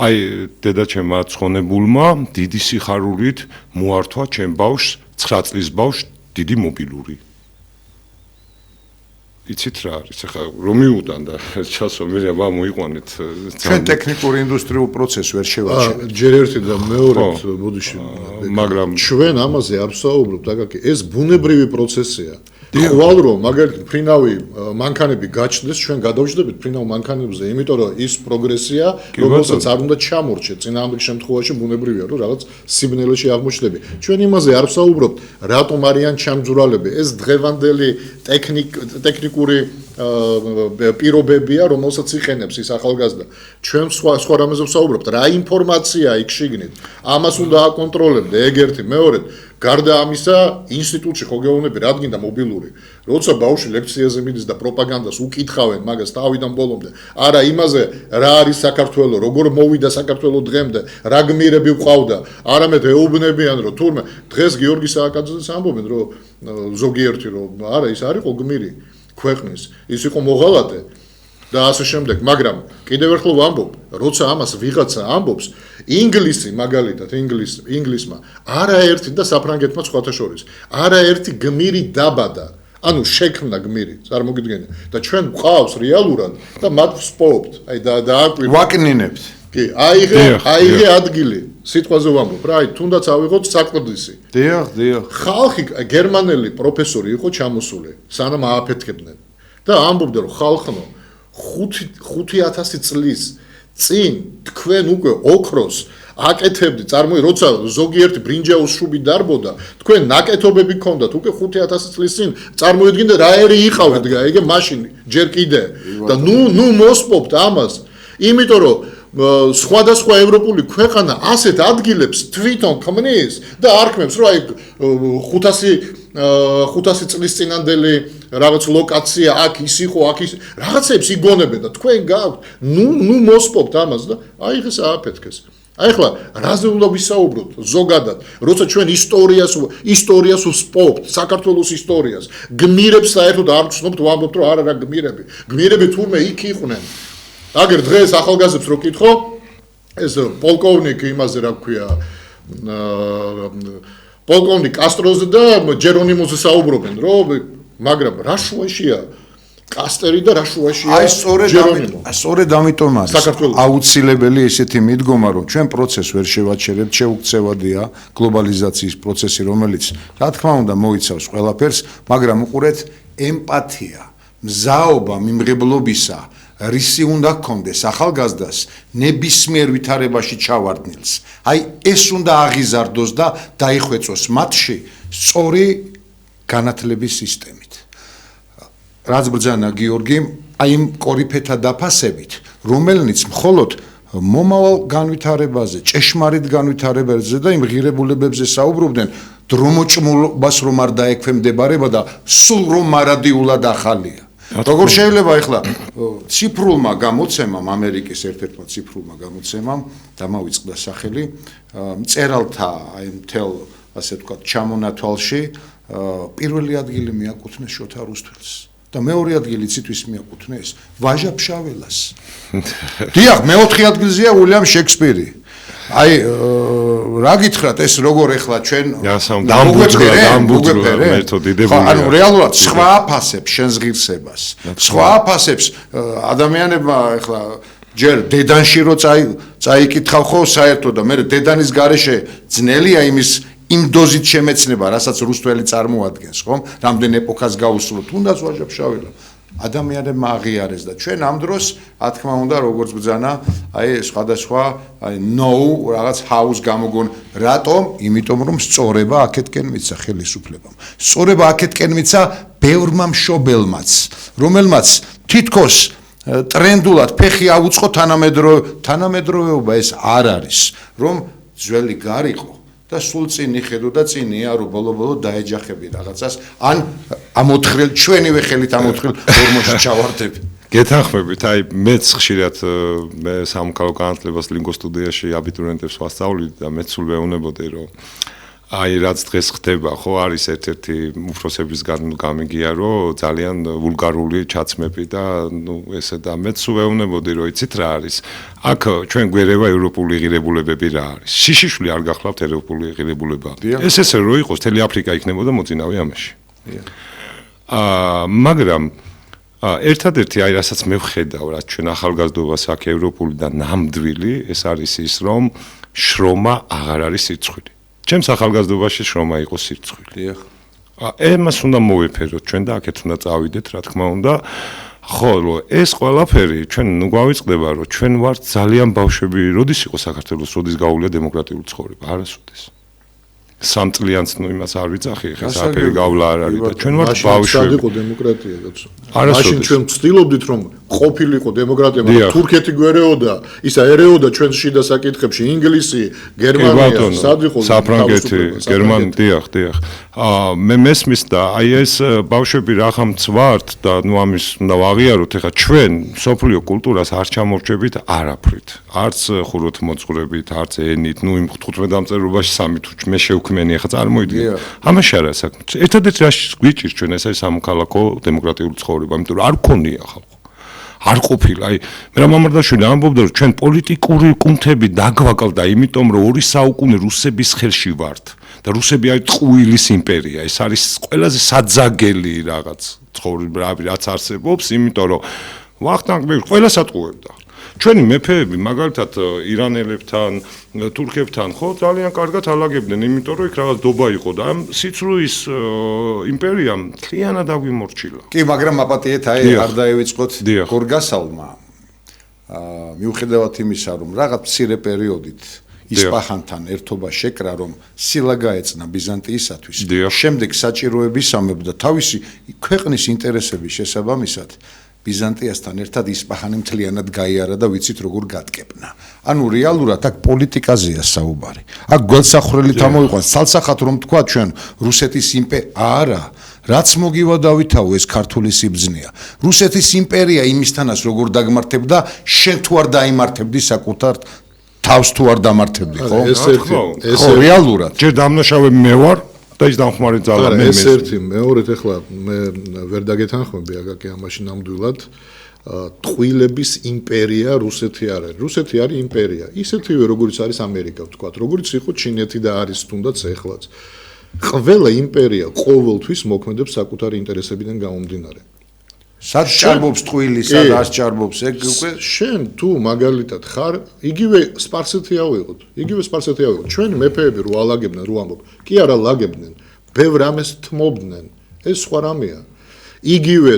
აი დედაჩემმა ცხონებულმა დიდი სიხარულით მოართვა ჩემ ბავშვს 9 წლის ბავშვს დიდი მობილური. იცით რა არის? ახლა რომ მიუტან და ჩასო მე რა მოიყვანეთ ჩვენ ტექნიკურ ინდუსტრიულ პროცესს ვერ შევაჩერებთ. ჯერ ერთი და მეორედ ბოდიში. მაგრამ ჩვენ ამაზე არ ვსაუბრობთ, აკაკი, ეს ბუნებრივი პროცესია. ხვალ რომ მაგალითად ფრინავი მანქანები გაჩნდეს, ჩვენ გადავჯდებით ფრინავ მანქანებზე, იმიტომ რომ ის პროგრესია, რომელსაც არ უნდა ჩამორჩეთ. წინააღმდეგ შემთხვევაში ბუნებრივია, რომ რაღაც სიბნელეში აღმოჩნდები. ჩვენ იმაზე არ ვსაუბრობთ, რატომ არიან ჩამძვრალები. ეს დღევანდელი ტექნიკური პირობებია, რომელსაც იყენებს ის ახალგაზრდა. ჩვენ სხვა რამეზე ვსაუბრობთ, რა ინფორმაცია იქ შიგნით. ამას უნდა აკონტროლებდე, ეგ ერთი, მეორედ გარდა ამისა, ინსტიტუტში ხო გეუბნები, რადგან და მობილური. როცა ბავშვი ლექციაზე მიდის და პროპაგანდას უკითხავენ მაგას თავიდან ბოლომდე. არა იმაზე, რა არის საქართველო, როგორ მოვიდა საქართველო დღემდე, რა გმირები ვყავდა. არამედ ეუბნებიან, რომ თურმე დღეს გიორგი სააკაძეც ამბობენ, რომ ზოგიერთი რომ არა ის არ იყო გმირი ქვეყნის, ის იყო მოღალატე. და ასე შემდეგ, მაგრამ კიდევ ერთხელ ვამბობ, როცა ამას ვიღაცა ამბობს, ინგლისი მაგალითად, ინგლისმა არაერთი და საფრანგეთმა სხვათა შორის, არაერთი გმირი დაბადა, ანუ შექმნა გმირი, წარმოგიდგენთ და ჩვენ გვყავს რეალურად და მათ ვსპობთ, აი დააკვირდით. ვაკნინებთ. კი, აიღე ადგილი, სიტყვაზე ვამბობ, რა, თუნდაც ავიღოთ საკვდისი. დიახ. ხალხი გერმანელი პროფესორი იყო ჩამოსული, სანამ ააფეთქებდნენ და ამბობდა, რომ ხალხნო 5000 წლის წინ თქვენ უკვე ოქროს აკეთებდი, როცა ზოგიერთი ბრინჯაოს შუბი დარბოდა, თქვენ ნაკეთობები გქონდათ უკვე 5000 წლის წინ, წარმოიდგინეთ რა ერი იყავთ, ეგე მაშინ ჯერ კიდე და ნუ მოსპობთ ამას, იმიტომ რომ სხვადასხვა ევროპული ქვეყანა ასეთ ადგილებს თვითონ ქმნის და არქმევს, რომ აი 500 წლის წინანდელი რაღაც ლოკაცია აქ ის იყო, აქ ის რაღაცებს იგონებენ და თქვენ გაქვთ, ნუ მოსპობთ ამას და აი ეს ააფეთქეს. აი ახლა რაზე უნდა ვისაუბროთ ზოგადად, როცა ჩვენ ისტორიას ვსპობთ, საქართველოს ისტორიას, გმირებს საერთოდ არ ვცნობთ, ვამბობთ, რომ არა გმირები თურმე იქ იყვნენ. აგერ დღეს ახალგაზრდებს რო კითხო, ეს პოლკოვნიკი იმაზე რა ქვია, პოლკოვნიკ კასტროზე და ჯერონიმოზე საუბრობენ, რომ მაგრამ რა შუაშია კასტერი და რა შუაშია აი სწორედ ამიტომ არის საქართველოს. აუცილებელი ესეთი მიდგომა, რომ ჩვენ პროცესს ვერ შევაჩერებთ, შეუქცევადია გლობალიზაციის პროცესი, რომელიც რა თქმა უნდა მოიცავს ყველაფერს, მაგრამ უყურეთ ემპათია, მზაობა მიმღებლობისა, რისი უნდა გქონდეს ახალგაზრდას ნებისმიერ ვითარებაში ჩავარდნილს. აი ეს უნდა აღიზარდოს და დაიხვეწოს მათში სწორი განათლების სისტემით. რაც ბრძანა გიორგი, აი იმ კორიფეთა დაფასებით, რომელნიც მხოლოდ მომავალ განვითარებაზე, ჭეშმარიტ განვითარებაზე და იმ ღირებულებებზე საუბრობდნენ, დრომოჭმულობას რომ არ დაექვემდებარება და სულ რომ მარადიულად ახალია. როგორ შეიძლება ახლა ციფრულმა გამოცემამ, ამერიკის ერთ-ერთმა ციფრულმა გამოცემამ დამავიწყდა სახელი მწერალთა აი მთელ ასე ვთქვათ ჩამონათვალში პირველი ადგილი მიაკუთვნეს შოთა რუსთველს და მეორე ადგილი ციტვის მიაკუთვნეს ვაჟა ფშაველას. დიახ, მეოთხე ადგილზეა უილიამ შექსპირი. აი რა გითხრათ ეს როგორ ახლა ჩვენ დამბუძღა მეთოდი დებული. ანუ რეალურად სხვა აფასებს შენს ღირსებას. სხვა აფასებს ადამიანებმა ახლა ჯერ დედანში რო წაიკითხავ ხო საერთოდ და მე დედანის გარეშე ძნელია იმის იმ დოზით შემეცნება, რასაც რუსთველი წარმოადგენს, ხო? რამდენ ეპოქას გაუსულოთ, თუნდაც ვაჟა-ფშაველა. ადამიანებმა აღიარეს და ჩვენ ამ დროს, რა თქმა უნდა, როგორც ბრძანა, აი სხვადასხვა აი რაღაც house გამოგონ. რატომ? იმიტომ რომ სწორება აქეთკენ მიცა ხელისუფლებამ. სწორება აქეთკენ მიცა ბევრმა მშობელმაც, რომელმაც თითქოს ტრენდულად ფეხი აუწყო თანამედროვეობა ეს არ არის, რომ ძველი გარიყო. და სულ წინ იხედო და წინია რომ ბოლო-ბოლო დაეჯახები რაღაცას ან ამოთხრელ ჩვენივე ხელით ამოთხრელ ორმოში ჩავარდები. გეთანხმებით, აი მეც ხშირად მე სამოქალაქო განათლებას ლინგო სტუდიაში აბიტურიენტებს ვასწავლით და მეც სულ ვეუბნებოდი რომ აი რაც დღეს ხდება, ხო არის ერთ-ერთი უფროსებისგან გამიგია რომ ძალიან ვულგარული ჩაცმები და ნუ ესე და მეც სულ ვეუბნებოდი რომ იცით რა არის. აქ ჩვენ გვერევა ევროპული ღირებულებები რა არის. შიშიშვილი არ გახლავთ ევროპული ღირებულება. ეს ესე რო იყოს, მთელი აფრიკა იქნებოდა მოწინავე ამაში. მაგრამ ერთადერთი აი რასაც მე ვხედავ, რაც ჩვენ ახალგაზრდობას აქ ევროპული და ნამდვილი, ეს არის ის რომ შრომა აღარ არის სირცხვილი. ჩემს ახალგაზრდობაში შრომა იყო სირცხვილი. დიახ. ემას უნდა მოვეფეროთ ჩვენ და აქეთ უნდა წავიდეთ, რა თქმა უნდა. ხოლო ეს ყველაფერი ჩვენ ნუ გვავიწყდება, რომ ჩვენ ვართ ძალიან ბავშვები, როდის იყო საქართველოს, როდის გაუვლია დემოკრატიული ცხოვრება, არასოდეს. 3 წლიანს ნუ იმას არ ვიცახი, ხა საფერი გავლა არ არის და ჩვენ ვართ ბავშვები. იყო დემოკრატია, კაცო. არასოდეს. მაშინ ჩვენ ვცდილობდით რომ ყოფილიყო დემოკრატია, მაგრამ თურქეთი გვერეოდა, ისა ერეოდა ჩვენს შიდა საკითხებში, ინგლისი, გერმანია, სად იყო საფრანგეთი, გერმანია, დიახ. მე მესმის და აი ეს ბავშვები რახამც ვართ და ნუ ამის უნდა ვაღიაროთ, ეხა ჩვენ სოფლიო კულტურას არ ჩამორჩებით არაფრით. არც ხუროთ მოწყურებით, არც ენით, ნუ იმ 15 დამწერლობაში 3 თუ მე შევქმენი, ეხა წარმოიდგინე. ამაში არა საქმე. ერთადერთი რა გვიჭირს ჩვენ ეს არის სამოქალაქო დემოკრატიული ცხოვრება, იმიტომ რომ არ გქონია ხალხო. არ ყოფილა, აი მე რა მამარდაშვილი ამბობდა რომ ჩვენ პოლიტიკური კუნთები დაგვაკლდა, იმიტომ რომ 2 საუკუნე რუსების ხელში ვართ და რუსები არის ტყუილის იმპერია, ეს არის ყველაზე საძაგელი რაღაც ცხოვრება, რაც არსებობს, იმიტომ რომ ვახტანგ ყველას ატყუებდა. ჩვენი მეფეები მაგალითად ირანელებთან, თურქებთან ხო ძალიან კარგად ალაგებდნენ, იმიტომ რომ იქ რაღაც დობა იყო და ამ სიცრუის იმპერიამ მთლიანად აგვიმორჩილა. კი, მაგრამ აპატიეთ აი არ დაევიწყოთ გორგასალმა. მიუხედავად იმისა, რომ რაღაც მცირე პერიოდით ისპაჰანთან ერთობა შეკრა, რომ სილა გაეწნა ბიზანტიისათვის. შემდეგ საჭიროებისამებრ და თავისი ქვეყნის ინტერესების შესაბამისად ბიზანტიასთან ერთად ისპაჰანი მთლიანად გაიარა და ვიცით როგორ გატკეპნა. ანუ რეალურად აქ პოლიტიკაზეა საუბარი. აქ გველსახვრელით ამოიყვანს ცალსახად რომ თქვა ჩვენ რუსეთის არა, რაც მოგივადავითაო ეს ქართული სიბრძნეა. რუსეთის იმპერია იმისთანაც როგორ დაგმართებდა, შენ თუ არ დაიმართებდი საკუთარ თავს თუ არ დამართებდი, ხო? ეს რეალურად. ჯერ დამნაშავე მე ვარ და ის დამხმარე ძალა მე ეს ერთი, მეორედ ახლა მე ვერ დაგეთანხმები აკაკი ამაში ნამდვილად. ტყუილების იმპერია რუსეთი არ არის. რუსეთი არის იმპერია. ისეთივე როგორც არის ამერიკა, ვთქვათ, როგორც იყო ჩინეთი და არის თუნდაც ეხლაც. ყველა იმპერია ყოველთვის მოქმედებს საკუთარი ინტერესებიდან გამომდინარე. სად ჭარბობს ტყუილი, სად არ ჭარბობს, ეგ უკვე შენ თუ მაგალითად ხარ, იგივე სპარსეთი ავიღოთ. ჩვენი მეფეები რო ალაგებდნენ, რო ამბობ, კი არა ლაგებდნენ, ბევრ ამას თმობდნენ. ეს სხვა რამეა. იგივე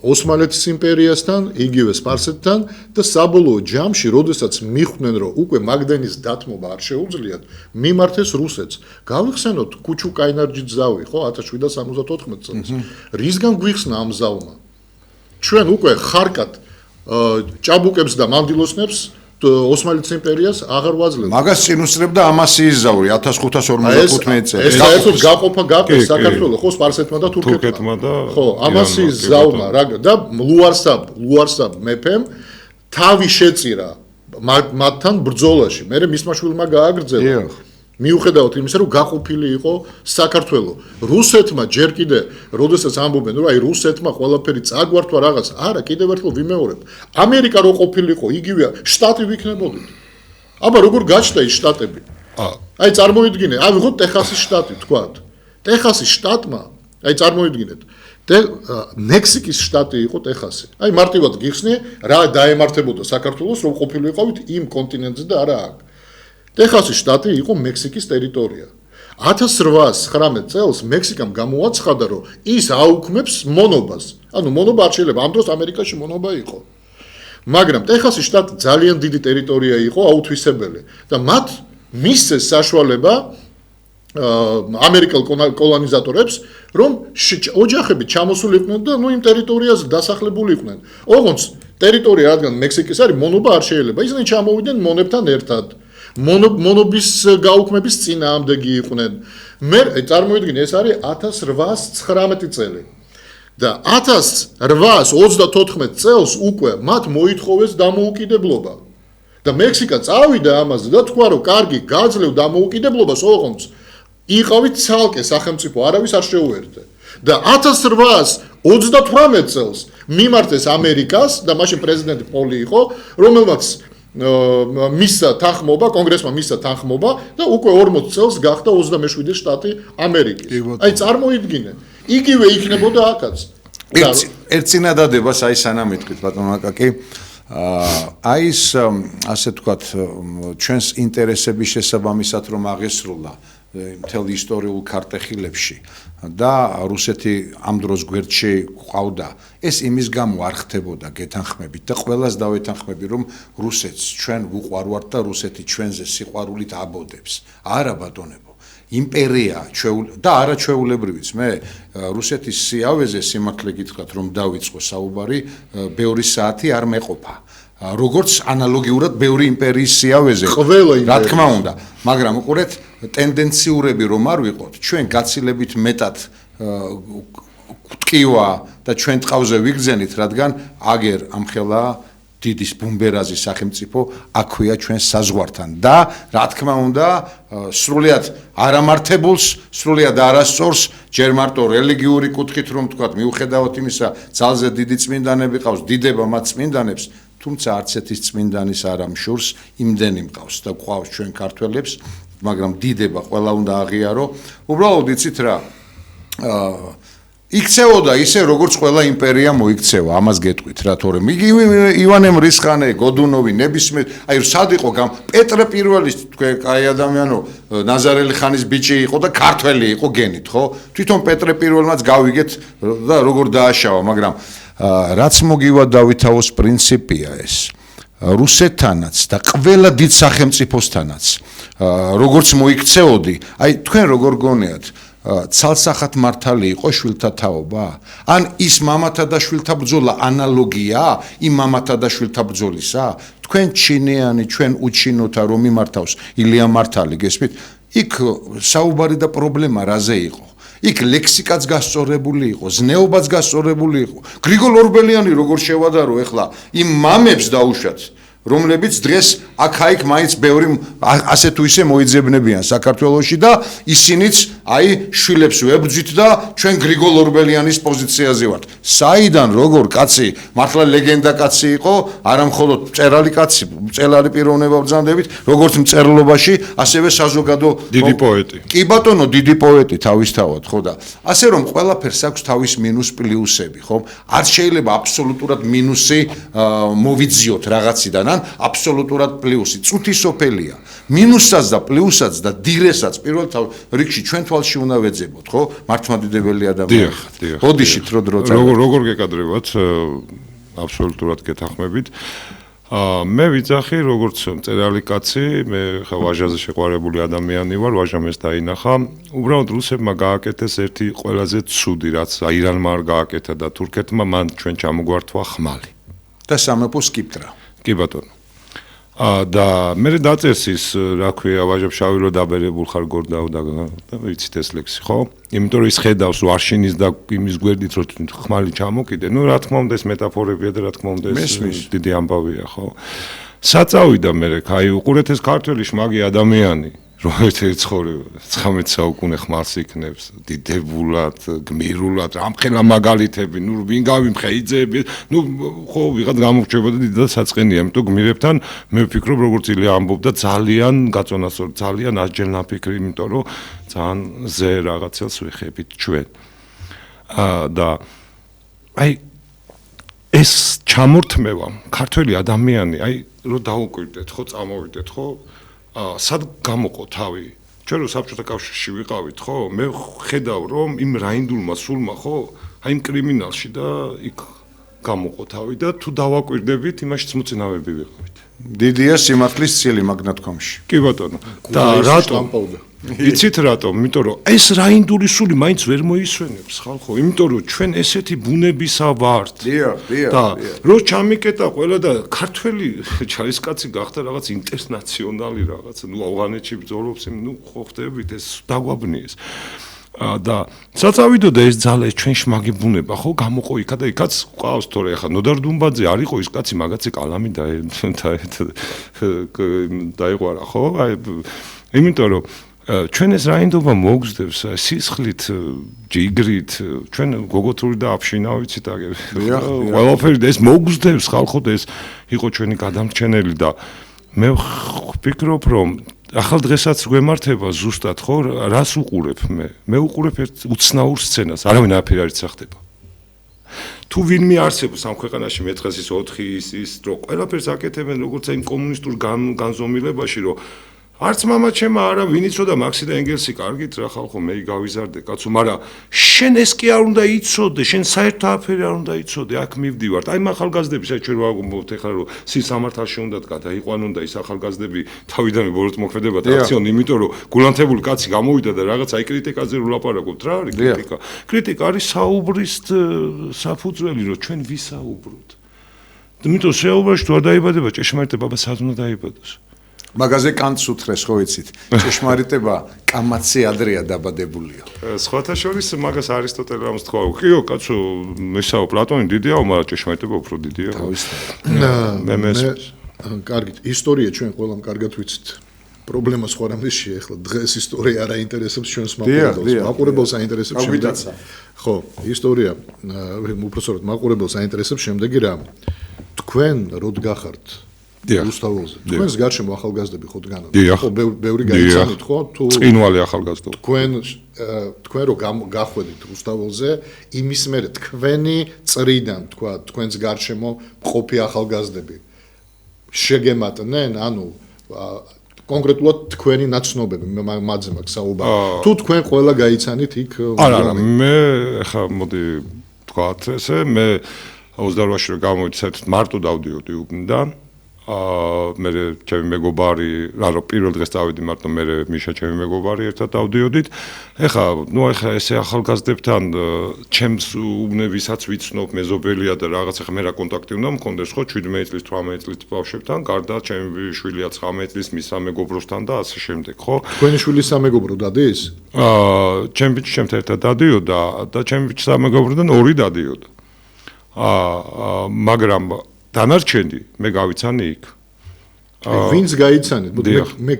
ოსმალეთის იმპერიასთან, იგივე სპარსეთთან და საბოლოო ჯამში, როდესაც მიხვდნენ, რომ უკვე მაგდენის დათმობა არ შეუძლიათ, მიმართეს რუსეთს. გავიხსენოთ კუჩუკაინარჯის ზავი, ხო, 1774 წელს. რისგან გვიხსნა ამ ზავმა? ჩვენ უკვე ხარკად ჭაბუკებს და მანდილოსნებს ოსმალეთის იმპერიას აღარ ვაძლევთ. მაგას წინ უსწრებდა ამასიის ზავი 1555 წელს. ეს საერთოდ გაყოფა გაკეთეს საქართველოს, ხო, სპარსეთმა და თურქეთმა. ხო, ამასიის ზავმა და ლუარსაბ მეფემ თავი შეწირა მათთან ბრძოლაში. მე მისმა შვილმა გააგრძელა. მიუხედავად იმისა, რომ გაყოფილი იყო საქართველო. რუსეთმა ჯერ კიდე, როდესაც ამბობენ, რომ აი რუსეთმა ყველაფერი წაგვართვა რაღაც, არა, კიდევ ერთხელ ვიმეორებ. ამერიკა რო ყოფილიყო, იგივეა, შტატი ვიქნებოდით. აბა როგორ გაჩნდა ის შტატები? აი წარმოიდგინე, ავიღოთ ტეხასის შტატი, თქვათ. ტეხასის შტატმა, აი წარმოიდგინეთ, მექსიკის შტატი იყო ტეხასი. აი მარტივად გიხსნი, რა დაემართებოდა საქართველოს, რომ ყოფილიყავით იმ კონტინენტზე და არა აქ. ტეხასის შტატი იყო მექსიკის ტერიტორია. 1819 წელს მექსიკამ გამოაცხადა, რომ ის აუქმებს მონობას. ანუ მონობა არ შეიძლება, ამ დროს ამერიკაში მონობა იყო. მაგრამ ტეხასის შტატი ძალიან დიდი ტერიტორია იყო, აუთვისებელი და მათ მისცეს საშუალება ამერიკელ კოლონიზატორებს, რომ ოჯახები ჩამოსულიყვნენ და იმ ტერიტორიაზე დასახლებული იყვნენ. ოღონდ ტერიტორია, რადგან მექსიკის არის, მონობა არ შეიძლება. ისინი ჩამოვიდნენ მონებთან ერთად. მონობის გაუქმების წინააღმდეგი იყვნენ. მე წარმოიდგინე, ეს არის 1819 წელი. და 1834 წელს უკვე მათ მოითხოვეს დამოუკიდებლობა. და მექსიკა წავიდა ამაზე და თქვა, რომ კარგი, გაძლევ დამოუკიდებლობას, ოღონდ იყავით ცალკე სახელმწიფო, არავის არ შეუერთდა. და 1838 წელს მიმართეს ამერიკას და მაშინ პრეზიდენტი პოლი იყო, რომელმაც მისცა თანხმობა, კონგრესმა მისცა თანხმობა და უკვე 40 წელს გახდა 27 შტატი ამერიკის. აი წარმოიდგინე, იგივე იქნებოდა აქაც. ერთ წინადადებას აი სანამ იტყვით ბატონო აკაკი, აი ეს ასე ვთქვათ, ჩვენს ინტერესების შესაბამისად რომ აღესრულა მთელ ისტორიულ ქარტეხილებში და რუსეთი ამ დროს გვერდში ყავდა. ეს იმის გამო არ ხდებოდა გეთანხმებით და ყველას დავეთანხმები, რომ რუსეთს ჩვენ ვუყვარვართ და რუსეთი ჩვენზე სიყვარულით აბოდებს. არა ბატონებო, იმპერია და არა ჩვეულებრივიც. მე რუსეთის სიავეზე სიმართლე გითხრათ, რომ დავიწყო საუბარი, ბევრი საათი არ მეყოფა. როგორც ანალოგიურად ბევრი იმპერიის სიავეზე. რა თქმა უნდა, მაგრამ უყურეთ, ტენდენციურები რომ არ ვიყოთ, ჩვენ გაცილებით მეტად გვტკივა და ჩვენ ტყავზე ვიგრძენით, რადგან აგერ ამხელა დიდის ბუმბერაზი სახელმწიფო აქვეა ჩვენ საზღვართან და რა თქმა უნდა, სრულიად არამართებულს, სრულიად არასწორს, ჯერ მარტო რელიგიური კუთხით რომ თქვათ, მიუხედავად იმისა, ძალზე დიდი წმინდანები ყავს, დიდება მათ წმინდანებს, თუმცა არც ერთის წმინდანის არ ამშურს, იმდენი მყავს და გვყავს ჩვენ ქართველებს, მაგრამ დიდება ყველა უნდა აღიარო. უბრალოდ იცით რა, იქცეოდა ისე როგორც ყველა იმპერია მოიქცევა, ამას გეტყვით რა, თორემ ივანე მრისხანე, გოდუნოვი, ნებისმიერ, აი სად იყო პეტრე პირველი, თქვენ კაი ადამიანო, ნაზარელი ხანის ბიჭი იყო და ქართველი იყო გენით, ხო? თვითონ პეტრე პირველმაც გავიგეთ და როგორ დააშავა, მაგრამ რაც მოგივა დავითაოს პრინციპია ეს. რუსეთთანაც და ყველა დიდ სახელმწიფოსთანაც, როგორც მოიქცეოდი, აი თქვენ როგორ გონიათ, ცალსახად მართალი იყო შვილთა თაობა? ან ის მამათა და შვილთა ბრძოლა ანალოგია იმ მამათა და შვილთა ბრძოლისა? თქვენ ჩინიანი, ჩვენ უჩინოთა რომ მიმართავს ილია მართალი, გესმით? იქ საუბარი და პრობლემა რაზე იყო? იქ ლექსიკაც გასწორებული იყო, ზნეობაც გასწორებული იყო. გრიგოლ ორბელიანი როგორ შევადარო ეხლა იმ მამებს დაუშვათ, რომლებიც დღეს აქ-აიქ მაინც ბევრი ასე თუ ისე მოიძებნებიან საქართველოში და ისინიც აი შვილებს ვებძვით და ჩვენ გრიგოლ ორბელიანის პოზიციაზე ვართ. საიდან როგორ კაცი, მართლა ლეგენდა კაცი იყო, არა მხოლოდ მწერალი კაცი, მწერალი პიროვნება ბრძანდებით, როგორც მწერლობაში, ასევე საზოგადო დიდი პოეტი. კი ბატონო, დიდი პოეტი თავისთავად, ხო და ასე რომ ყველაფერს აქვს თავის მინუს პლუსები, ხო? არ შეიძლება აბსოლუტურად მინუსი მოვიძიოთ რაღაციდან, ან აბსოლუტურად პლუსი. წუთი სოფელია. მინუსაც და პლუსაც და დილესაც პირველ რიგში ჩვენ თვალში უნდა ვეძებოთ, ხო? მართლმადიდებელი ადამიანი. ბოდიშით დრო როგორ გეკადრებათ აბსოლუტურად გეთანხმებით. მე ვიძახი როგორც მწერალი კაცი, მე ხა ვაჟაზე შეყვარებული ადამიანი ვარ, ვაჟამ ეს დაინახა. უბრალოდ რუსებმა გააკეთეს ერთი ყველაზე ცუდი, რაც აირანმა არ გააკეთა და თურქეთმა, მან ჩვენ ჩამოგვართვა ხმალი. და სამეფო სკიპტრა. კი ბატონო. და მე დაწერს ის, რა ქვია, ვაჟებ შავილო დაბერებულ ხარ გორდაო და ვიცით ეს ლექსი, ხო? იმიტომ რომ ის ხედავს ვარშინის და იმის გვერდით რომ ხმალი ჩამოკიდე. ნუ რა თქმა უნდა ეს მეტაფორებია და რა თქმა უნდა ეს დიდი ამბავია, ხო? საწავიდა მე, აი უყურეთ ეს ქართველი შმაგი ადამიანი, რომ ერთ-ერთი ცხოვრება 19 საუკუნე ხმალს იქნებს, დიდებულად, გმირულად, რამხელა მაგალითები, ნუ ვინ გავიმხე იძეები, ნუ ხო ვიღაც გამორჩება და დიდად საწყენია, იმიტომ გმირებთან მე ვფიქრობ როგორც ილია ამბობდა ძალიან გაწონასწორ, ძალიან ასჯერ ნაფიქრი, იმიტომ რომ ძალიან ზე რაღაცას ვიხებით ჩვენ. და აი ეს ჩამორთმევა ქართველი ადამიანი, აი რომ დაუკვირდეთ, ხო წამოვიდეთ, ხო? სად გამოყო თავი? ჩვენ რო საბჭოთა კავშირში ვიყავით, ხო? მე ხედავ რომ იმ რაინდულმა სულმა, ხო? აი იმ კრიმინალში და იქ გამოყო თავი და თუ დავაკვირდებით, იმაშიც მოწინავეები ვიყავით. დიდია სიმართლის წილი მაგნატკომში. კი ბატონო. და რატომ? იცით რატომ? იმიტომ რომ ეს რაინდული სული მაინც ვერ მოისვენებს ხალხო, იმიტომ რომ ჩვენ ესეთი ბუნებისა ვართ. და რო ჩამიკეტა ყველა და ქართველი ჯარისკაცი გახდა რაღაც ინტერნაციონალი რაღაც, ნუ ავღანეთში ბრძოლობს, ნუ ხო ხდებით ეს დაგვაბნიეს. და საწავიდოდა ეს ძალა ჩვენ შმაგი ბუნება, ხო, გამოყო იქა და იქაც ყავს თორე ახლა ნოდარ დუმბაძე არ იყო ის კაცი მაგაცი კალამი დაიყვარა, ხო? აი იმიტომ რომ ჩვენ ეს რაინდობა მოგზდებს სისხლით, ჯიგრით, ჩვენ გოგოთური და აფშინა ვიცით აგერ. ყველაფერი ეს მოგზდებს ხალხო და ეს იყო ჩვენი გადამრჩენელი და მე ვფიქრობ რომ ახალ დღესაც გვემართება ზუსტად ხო რას უყურებ მე? მე უყურებ ერთ უცნაურ სცენას, არავინ არაფერი არ იცახდება. თუ ვინმე არსებობს ამ ქვეყანაში მეთხეს ის 4 ის რო ყველაფერს აკეთებენ როგორც აი კომუნისტურ განზომილებაში რომ არც მამაჩემა არა ვინ იცოდა მაქსი და ენგელსი კარგით რა ხალხო მე გავიზარდე კაცო მაგრამ შენ ეს კი არ უნდა იცოდე შენ საერთო აფერი არ უნდა იცოდე აქ მივდივართ აი ახალგაზრდები საერთოდ რა ვაგობთ ეხლა რომ სისამართალში უნდა გადაიყვანონ და ის ახალგაზრდები თავიდანვე ბოროტ მოქმედებათ აქციონ იმიტომ რომ გულანთებული კაცი გამოვიდა და რაღაც აი კრიტიკაზე ვლაპარაკობთ რა არის კრიტიკა კრიტიკა არის საუბრის საფუძველი რომ ჩვენ ვისაუბროთ იმიტომ შეუბრალოდ თუ არ დაიბადება ჭეშმარიტება სად უნდა დაიბადოს მაგაზე კანტს უთხრეს ხო იცით ჭეშმარიტება კამაცი ადრეა დაბადებულიო სხვათა შორის მაგას არისტოტელე ამს თქვა კიო კაცო მესაო პლატონი დიდიაო მაგრამ ჭეშმარიტება უფრო დიდია მე კარგით ისტორია ჩვენ ყველამ კარგად ვიცით პრობლემა სხვა რამეშია ახლა დღეს ისტორია არ აინტერესებს ჩვენს მაყურებელს აინტერესებს შემდეგ ხო ისტორია უпростоროდ მაყურებელს აინტერესებს შემდეგი რა თქვენ როდ გახართ უსტავოზე. თქვენს გარშემო ახალგაზრდები ხო დგანან? ხო, ბევრი გაიცანით ხო? თუ წინვალი ახალგაზრდები. თქვენ რო გახვედით უსტავოზე, იმის მერე თქვენი წრიდან, თქვა, თქვენს გარშემო მყოფი ახალგაზრდები შეგემატნენ, ანუ კონკრეტულად თქვენი ნაცნობები მაძე მაქვს საუბარი. თუ თქვენ ყველა გაიცანით იქ არა, მე ხა მოდი თქვათ ესე, მე 28-ში რომ გამოვიდი, საერთოდ მარტო დავდიოდი უბნიდან. მე ჩემი მეგობარი, რა პირველ დღეს დავიდი მარტო მე მიშა ჩემი მეგობარი ერთად დავდიოდით. ეხა, ნუ ეხა ესე ახალგაზრდებთან ჩემს უბნებისაც ვიცნობ მეზობელია და რაღაც ეხა მე რა კონტაქტი უნდა მქონდეს ხო 17 წლის 18 წლის ბავშვებთან, გარდა ჩემი შვილია 19 წლის მის სამეგობროსთან და ასე შემდეგ, ხო? თქვენი შვილი სამეგობრო დადის? ჩემი ბიჭი ჩემთან ერთად დადიოდა და ჩემი ბიჭი სამეგობროდან ორი დადიოდა. მაგრამ დანარჩენი მე გავიცანი იქ. ვინც გაიცანით, მე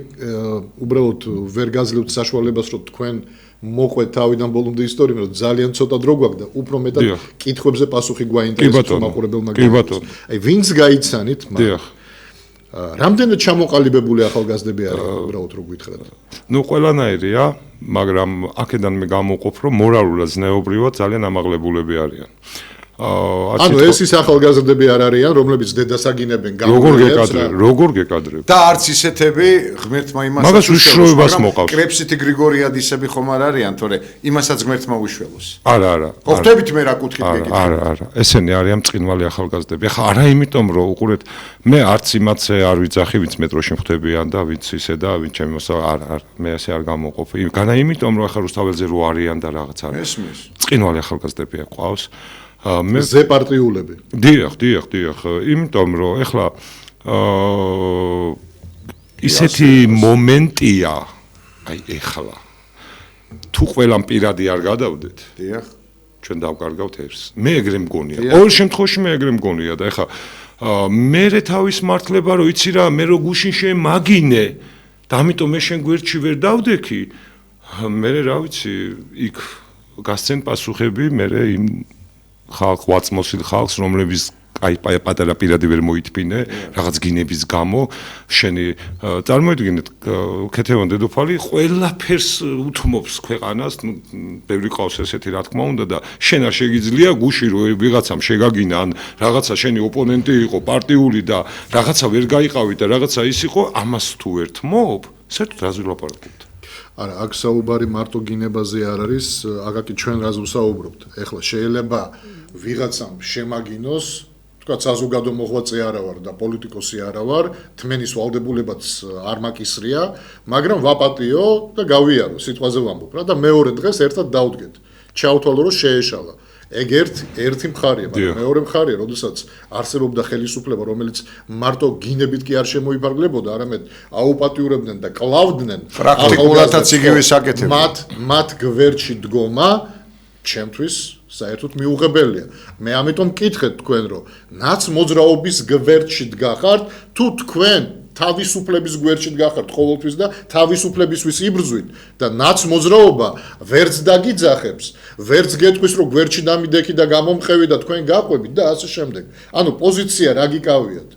უბრალოდ ვერ გაძლევთ საშუალებას, რომ თქვენ მოყვეთ თავიდან ბოლომდე ისტორიები, რომ ძალიან ცოტა დრო გვაქვს და უფრო მეტად კითხვებზე პასუხი გვაინტერესებს მაყურებელმა. აი ვინც გაიცანით, რამდენად ჩამოყალიბებული ახალგაზრდები არიან, უბრალოდ რო გითხრათ. ნუ ყველანაირია, მაგრამ აქედან მე გამოვყოფ, რომ მორალურად, ზნეობრივად ძალიან ამაღლებულები არიან. ანუ ეს ის ახალგაზრდები არ არიან, რომლებიც დედასაგინებენ როგორ გეკადრებ და არც ისეთები ღმერთმა იმასაც მაგას უშუალობას მოყავს. კრეფსიტი გრიგორიადისები ხომ არ არიან, თორე იმასაც ღმერთმა უშველოს. არა. ხო ხვდებით მე რა კუთხით გეკითხა. არა. ესენი არიან მწყინვალი ახალგაზრდები. ახლა არა იმიტომ რომ უყურეთ, მე არც იმათზე არ ვიძახი, ვინც მეტროში მხვდებიან და ვინც ისე და ვინც ჩემი არა, მე ასე არ გამოვყოფ. განა იმიტომ რომ ახლა რუსთაველზე რო არიან და რაღაც არის. ესმის. მწყინვალი ახალგაზრდები ყავს. ზე პარტიულები. დიახ, იმიტომ რომ ეხლა ისეთი მომენტია, აი ეხლა თუ ყველამ პირადი არ გადავდეთ, დიახ, ჩვენ დავკარგავთ ეს. მე ეგრე მგონია. ყოველ შემთხვევაში მე ეგრე მგონია და ეხლა მე თავის მართლება რომ იცი რა, მე რო გუშინ შემაგინე და ამიტომ მე შენ გვერდში ვერ დავდექი, მე რა ვიცი, იქ გასცენ პასუხები, მე იმ ხალხ ვაწმოსილ ხალხს, რომლებიც აი პატარა პირადი ვერ მოითმინე, რაღაც გინების გამო, შენი წარმოიდგინეთ, ქეთევან დედოფალი ყველაფერს უთმობს ქვეყანას, ნუ ბევრი ყავს ესეთი რა თქმა უნდა და შენ არ შეგიძლია გუში რო ვიღაცამ შეგაგინა ან რაღაცა შენი ოპონენტი იყო პარტიული და რაღაცა ვერ გაიყავი და რაღაცა ის იყო, ამას თუ ერთმობ, საერთოდ რაზე ვლაპარაკობთ? არა, აქ საუბარი მარტო გინებაზე არ არის, აკაკი ჩვენ რაზე ვსაუბრობთ. ეხლა შეიძლება ვიღაცამ შემაგინოს, თქვა საზოგადო მოღვაწე არა ვარ და პოლიტიკოსი არა ვარ, თმენის ვალდებულებაც არ მაკისრია, მაგრამ ვაპატიო და გავიარო, სიტყვაზე ვამბობ რა და მეორე დღეს ერთად დავდგეთ. ჩავთვალო რომ შეეშალა. ეგ ერთი მხარეა, მაგრამ მეორე მხარეა, როდესაც არსებობდა ხელისუფლება, რომელიც მარტო გინებით კი არ შემოიფარგლებოდა, არამედ აუპატიურებდნენ და კლავდნენ პრაქტიკულადაც იგივე საკეთებდა. მათ გვერდში დგომა ჩემთვის საერთოდ მიუღებელია. მე ამიტომ მკითხეთ თქვენ, რომ ნაც მოძრაობის გვერდში დგახართ, თუ თქვენ თავისუფლების გვერდში დგახართ ყოველთვის და თავისუფლებისთვის იბრძვით და ნაც მოძრაობა ვერც დაგიძახებს, ვერც გეტყვის რომ გვერდში დამიდექი და გამომყევი და თქვენ გაყვებით და ასე შემდეგ. ანუ პოზიცია რა გიკავიათ?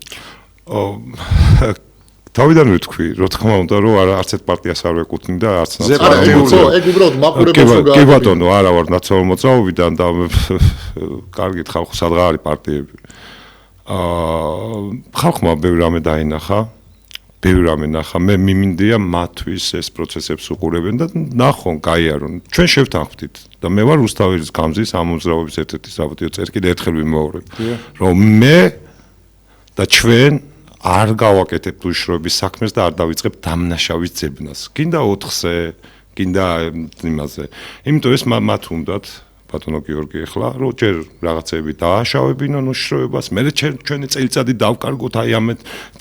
თავიდან ვთქვი, რა თქმა უნდა, რომ არც ერთ პარტიას არ ვეკუთვნი და არც ეგ უბრალოდ მაყურებელს რო კი ბატონო, არა ვარ ნაციონალურ მოძრაობიდან და კარგით ხალხო სადღა არის პარტიები. ხალხმა ბევრი რამე დაინახა. მე მიმინდია მათთვის ეს პროცესებს უყურებენ და ნახონ, გაიარონ. ჩვენ შევთანხმდით და მე ვარ რუსთაველის გამზის ამოძრაობის ერთ-ერთი საპატიო წერი, კიდე ერთხელ ვიმეორებ, რომ მე და ჩვენ არ გავაკეთებთ უშროების საქმეს და არ დავიწყებთ დამნაშავის ძებნას. გინდა 4-ზე, გინდა იმაზე. იმიტომ ეს მათ უნდათ ბატონო გიორგი ახლა რომ ჯერ რაღაცები დააშავებინონ უშროებას, მე ჩვენი წელიწადი დავკარგოთ აი ამ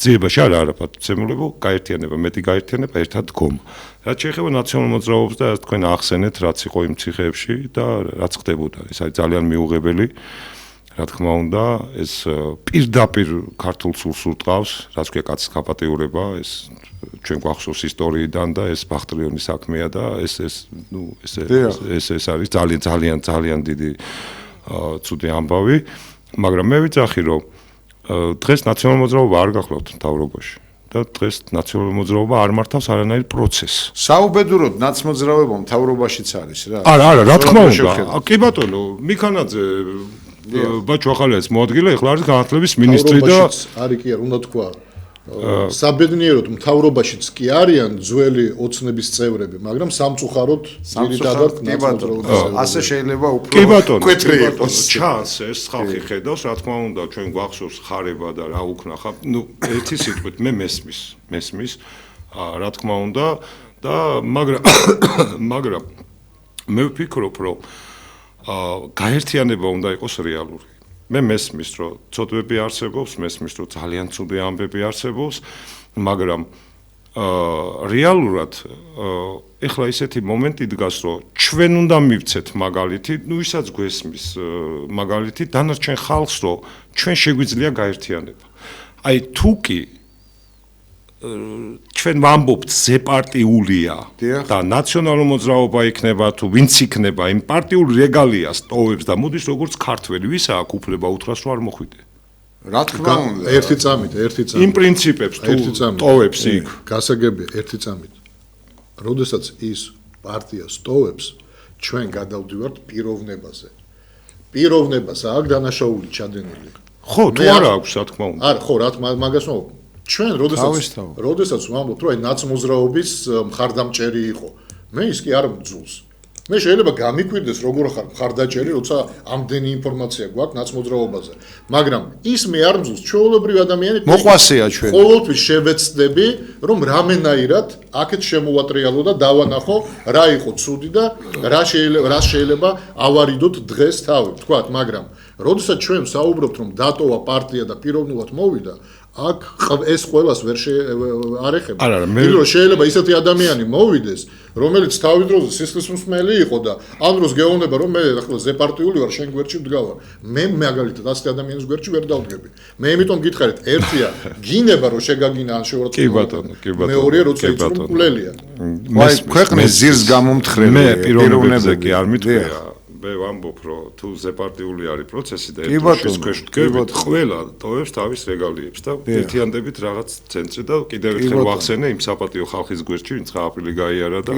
ძიებაში, არა პატუცემულებო, გაერთიანება, მეტი გაერთიანება, ერთად დგომა. რაც შეეხება ნაციონალურ მოძრაობას და თქვენ ახსენეთ, რაც იყო იმ ციხეებში და რაც ხდებოდა, ეს არის ძალიან მიუღებელი. რა თქმა უნდა, ეს პირდაპირ ქართულ სულს უტყავს, რაც ქვია კაცის გაპატიურება, ეს ჩვენ გვახსოვს ისტორიიდან და ეს ბახტრიონის საქმეა და ეს არის ძალიან დიდი ცუდი ამბავი, მაგრამ მე ვიცახი, რომ დღეს ნაციონალურ მოძრაობა არ გახლავთ მთავრობაში და დღეს ნაციონალურ მოძრაობა არ მართავს არანაირ პროცესს. საუბედუროდ ნაცმოძრაობა მთავრობაშიც არის რა. არა, რა თქმა უნდა. კი ბატონო, მიქანაძე ბაჩო ახალია მოადგილე, ახლა არის განათლების მინისტრი და არის კი არ უნდა თქვა. საბედნიეროდ მთავრობაშიც კი არიან ძველი ოცნების წევრები, მაგრამ სამწუხაროდ ძირითადად ნაცმოძრაობა. ასე შეიძლება უფრო კვეთრი იყოს. ჩანს ეს ხალხი ხედავს, რა თქმა უნდა, ჩვენ გვახსოვს ხარება და რა უკნახა. ნუ ერთი სიტყვით მე მესმის, რა თქმა უნდა და მაგრამ მე ვფიქრობ, რომ გაერთიანება უნდა იყოს რეალური. მე მესმის, რომ ცოდვები არსებობს, მესმის, რომ ძალიან ცუდი ამბები არსებობს, მაგრამ რეალურად ეხლა ისეთი მომენტი დგას, რომ ჩვენ უნდა მივცეთ მაგალითი, ნუ ისაც გვესმის მაგალითი დანარჩენ ხალხს, რომ ჩვენ შეგვიძლია გაერთიანება. აი თუ კი ჩვენ ვამბობთ ზეპარტიულია დიახ. და ნაციონალურ მოძრაობა იქნება თუ ვინც იქნება იმ პარტიულ რეგალიას ტოვებს და მოდის როგორც ქართველი ვის აქვს უფლება უთხრას რომ არ მოხვიდე რა თქმა უნდა ერთი წამით იმ პრინციპებს თუ ტოვებს იქ გასაგებია ერთი წამით როდესაც ის პარტია სტოვებს ჩვენ გადავდივართ პიროვნებაზე პიროვნებას აქვს დანაშაული ჩადენილი ხო თუ არა აქვს რა თქმა უნდა არა ხო რა მაგას ვამბობ ჩვენ როდესაც ვამბობთ რომ აი ნაცმოძრაობის მხარდამჭერი იყო მე ის კი არ მძულს მე შეიძლება გამიკვირდეს როგორ ხარ მხარდაჭერი როცა ამდენი ინფორმაცია გვაქვს ნაცმოძრაობაზე მაგრამ ის მე არ მძულს ჩვეულებრივი ადამიანები მოყვასია ჩვენ ყოველთვის შევეცდები რომ რამენაირად აქეთ შემოვატრიალო და დავანახო რა იყო ცუდი და რა შეიძლება ავარიდოთ დღეს თავი თქვათ მაგრამ როდესაც ჩვენ საუბრობთ რომ დატოვა პარტია და პიროვნულად მოვიდა აქ ეს ყველას ვერ არ ეხება. იმიტომ შეიძლება ისეთი ადამიანი მოვიდეს, რომელიც თავის დროზე სისხლისმსმელი იყო და ამ დროს გეუბნება რომ მე ახლა ზეპარტიული ვარ, შენ გვერდში ვდგავარ. მე მაგალითად ასეთი ადამიანის გვერდში ვერ დავდგები. მე იმიტომ გითხარით, ერთია გინება რომ შეგაგინა ან შევარდ. კი ბატონო. მეორეა როცა იცი რომ კულელია. ვაი, ქვეყნის ძირს გამომთხრელი. მე პიროვნებებზე კი არ მithქვია. მე ვამბობ რომ თუ ზეპარტიული არის პროცესი და ერთის ქვეშ დგებით ყველა ტოვებს თავის რეგალიებს და ერთიანდებით რაღაც ცენტრი და კიდევ ერთხელ ვახსენე იმ საპატიო ხალხის გვერდში ვინც ხაფილი გაიარა და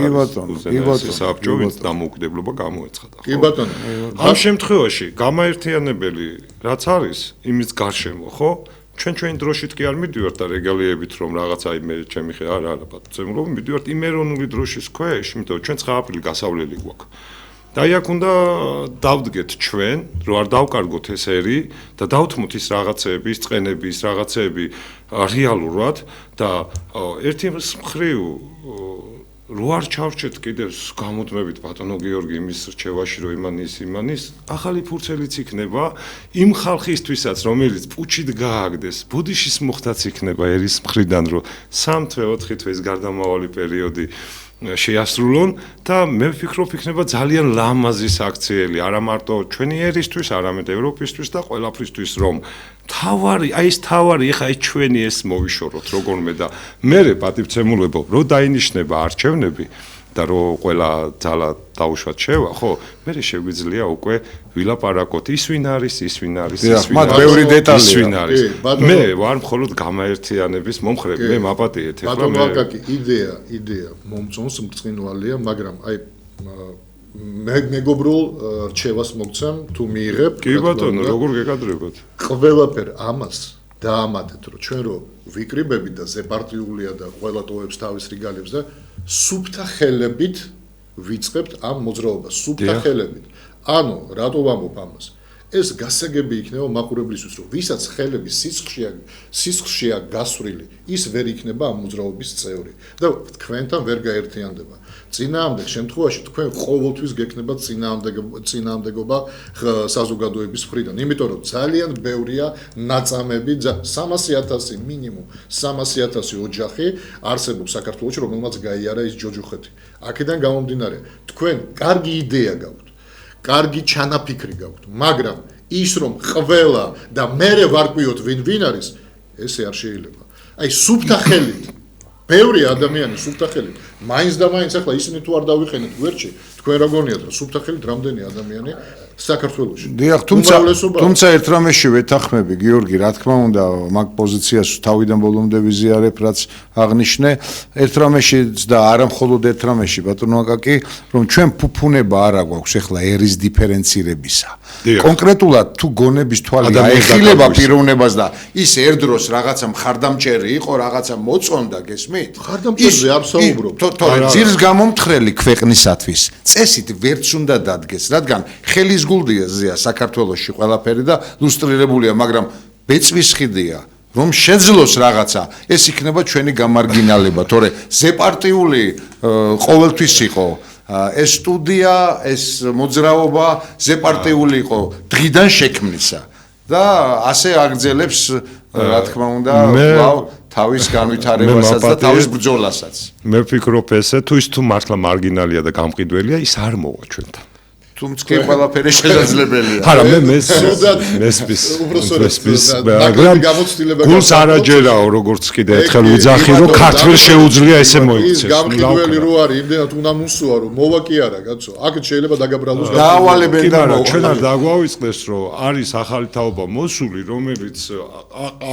საბჭო ვინც დამოუკიდებლობა გამოეცხადა კი ბატონო ამ შემთხვევაში გამაერთიანებელი რაც არის იმის გარშემო ხო ჩვენ დროშით კი არ მიდივართ და რეგალიებით რომ რაღაცა მე ჩემი ხე არა ბატონო მიდივართ იმ ეროვნული დროშის ქვეშ იმიტომ ჩვენ ხაფილი გასავლელი გვაქვს და აქ უნდა დავდგეთ ჩვენ, რომ არ დავკარგოთ ეს ერი და დავთმოთ ის რაღაცეები, ის წყენები, ის რაღაცეები რეალურად და ერთი მხრივ რო არ ჩავრჩეთ კიდევ გამოდმებით ბატონო გიორგი იმის რჩევაში რომ იმანის ახალი ფურცელიც იქნება იმ ხალხისთვისაც რომელიც პუჩით გააგდეს ბოდიშის მოხდაც იქნება ერის მხრიდან რომ 3 თვე 4 თვე ეს გარდამავალი პერიოდი შეასრულონ და მე ვფიქრობ იქნება ძალიან ლამაზი საქციელი არა მარტო ჩვენი ერისთვის, არამედ ევროპისთვის და ყველაფრისთვის რომ თავარი, აი ეს თავარი ეხა ეს ჩვენი ეს მოვიშოროთ როგორმე და მე პატივცემულებო რო დაინიშნება არჩევნები და რო ყველა ძალა დაუშვათ შევა, ხო, მე შეგვიძლია უკვე ვილაპარაკოთ ის ვინ არის, ის ვინ არის, ის ვინ არის. მე ვარ მხოლოდ გამაერთიანების მომხრე, მე მაპატიეთ ეხლა ბატონო აკაკი, იდეა მომწონს მწკინვალია, მაგრამ აი მეგობრულ რჩევას მოგცემ თუ მიიღებ. კი ბატონო, როგორ გეკადრებოთ? ყველაფერ ამას დაამატეთ, რომ ჩვენ რო ვიკრიბებით და ზეპარტიულია და ყველა ტოვებს თავის რეგალიებს და სუფთა ხელებით ვიწყებთ ამ მოძრაობას, სუფთა ხელებით. ანუ, რატო ვამბობ ამას? ეს გასაგები იქნება მაყურებლისთვის, რომ ვისაც ხელები სისხლშია გასვრილი, ის ვერ იქნება ამ მოძრაობის წევრი და თქვენთან ვერ გაერთიანდება. წინააღმდეგ შემთხვევაში თქვენ ყოველთვის გექნებათ წინააღმდეგობა საზოგადოების მხრიდან, იმიტომ რომ ძალიან ბევრია ნაწამები, 300,000 მინიმუმ 300,000 ოჯახი არსებობს საქართველოში, რომელმაც გაიარა ის ჯოჯოხეთი. აქედან გამომდინარე, თქვენ კარგი იდეა გაქვთ. კარგი ჩანაფიქრი გაქვთ, მაგრამ ის რომ ყველა და მერე ვარკვიოთ ვინ არის, ესე არ შეიძლება. აი სუფთა ხელით, ბევრი ადამიანი სუფთა ხელით, მაინც და მაინც ახლა ისინი თუ არ დავიყენეთ გვერდში, თქვენ რა გონიათ, რომ სუფთა ხელით რამდენი ადამიანი საქართველოში. დიახ, თუმცა ერთ რამეში ვეთანხმები, გიორგი, რა თქმა უნდა, მაგ პოზიციას თავიდან ბოლომდე ვიზიარებ, რაც აღნიშნე, ერთ რამეშიც და არა მხოლოდ ერთ რამეში, ბატონო აკაკი, რომ ჩვენ ფუფუნება არ აქვს ახლა ერის დიფერენცირებისა. კონკრეტულად თუ გონების თვალი აეხილება პიროვნებას და ის ერთდროს რაღაცა მხარდამჭერი იყო, რაღაცა მოწონდა, გესმით? მხარდამჭერზე არ საუბრობ. თორე ძირს გამომთხრელი ქვეყნისათვის წესით ვერც უნდა დადგეს, რადგან ხელის გულდიაზეა საქართველოში ყველაფერი და ლუსტრირებულია, მაგრამ ბეწვის ხიდია, რომ შეძლოს რაღაცა, ეს იქნება ჩვენი გამარგინალება, თორე ზეპარტიული ყოველთვის იყო ეს სტუდია, ეს მოძრაობა ზეპარტიული იყო დღიდან შექმნისა და ასე აგრძელებს, რა თქმა უნდა, თავის განვითარებასაც და თავის ბრძოლასაც. მე ვფიქრობ ესე, თუ ის თუ მართლა მარგინალია და გამყიდველია, ის არ მოვა ჩვენთან. თუმცა კი ყველაფერი შესაძლებელია. არა მე სრულად, მესპის უბრალოდ მაგრამ გამოცდილება გულს არაჯერაო როგორც კიდე ერთხელ ვიძახი რომ ქართველ შეუძლია ესე მოიქცეს გამყიდველი რო არის იმდენად უნამუსოა რომ მოვა კი არა კაცო აქ შეიძლება დაგაბრალოს დაავალებენ და მაგრამ ჩვენ არ დაგვავიწყდეს რომ არის ახალი თაობა მოსული რომელიც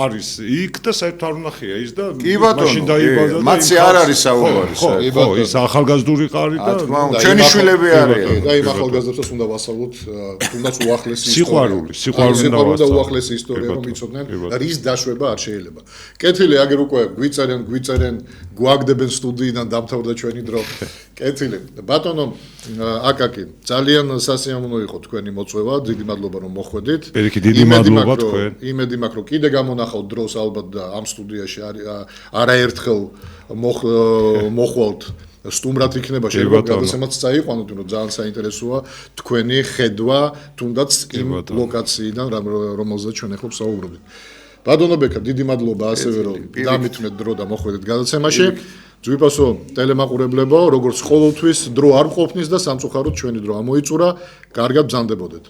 არის იქ და საერთოდ არ უნახია ის და კი ბატონო მათზე არ არის საუბარი ხო ის ახალგაზრდური ყარი და ჩვენი შვილები არიან და იმ ახალგაზრდებს უნდა ვასწავლოთ თუნდაც უახლესი სიყვარული და უახლესი ისტორია რომ იცოდნენ რის დაშვება არ შეიძლება კეთილი აგერ უკვე გვიწერენ გვაგდებენ სტუდიიდან დამთავრდა ჩვენი დრო კეთილი ბატონო აკაკი ძალიან სასიამოვნო იყო თქვენი მოწვევა დიდი მადლობა რომ მოხვედით დიდი მადლობა თქვენ იმედი მაქვს რომ კიდე გამონახავთ დროს ალბათ და ამ სტუდიაში არაერთხელ მოხვალთ სტუმრად იქნება შეიძლება გადაცემაც წაიყვანოთ რომ ძალიან საინტერესოა თქვენი ხედვა თუნდაც იმ ლოკაციიდან რომელზეც ჩვენ ახლა ვსაუბრობთ ბატონო ბექა დიდი მადლობა ასევე რომ დამითმეთ დრო და მოხვედით გადაცემაში ძვირფასო ტელემაყურებლებო როგორც ყოველთვის დრო არ მყოფნის და სამწუხაროდ ჩვენი დრო ამოიწურა კარგად ბრძანდებოდეთ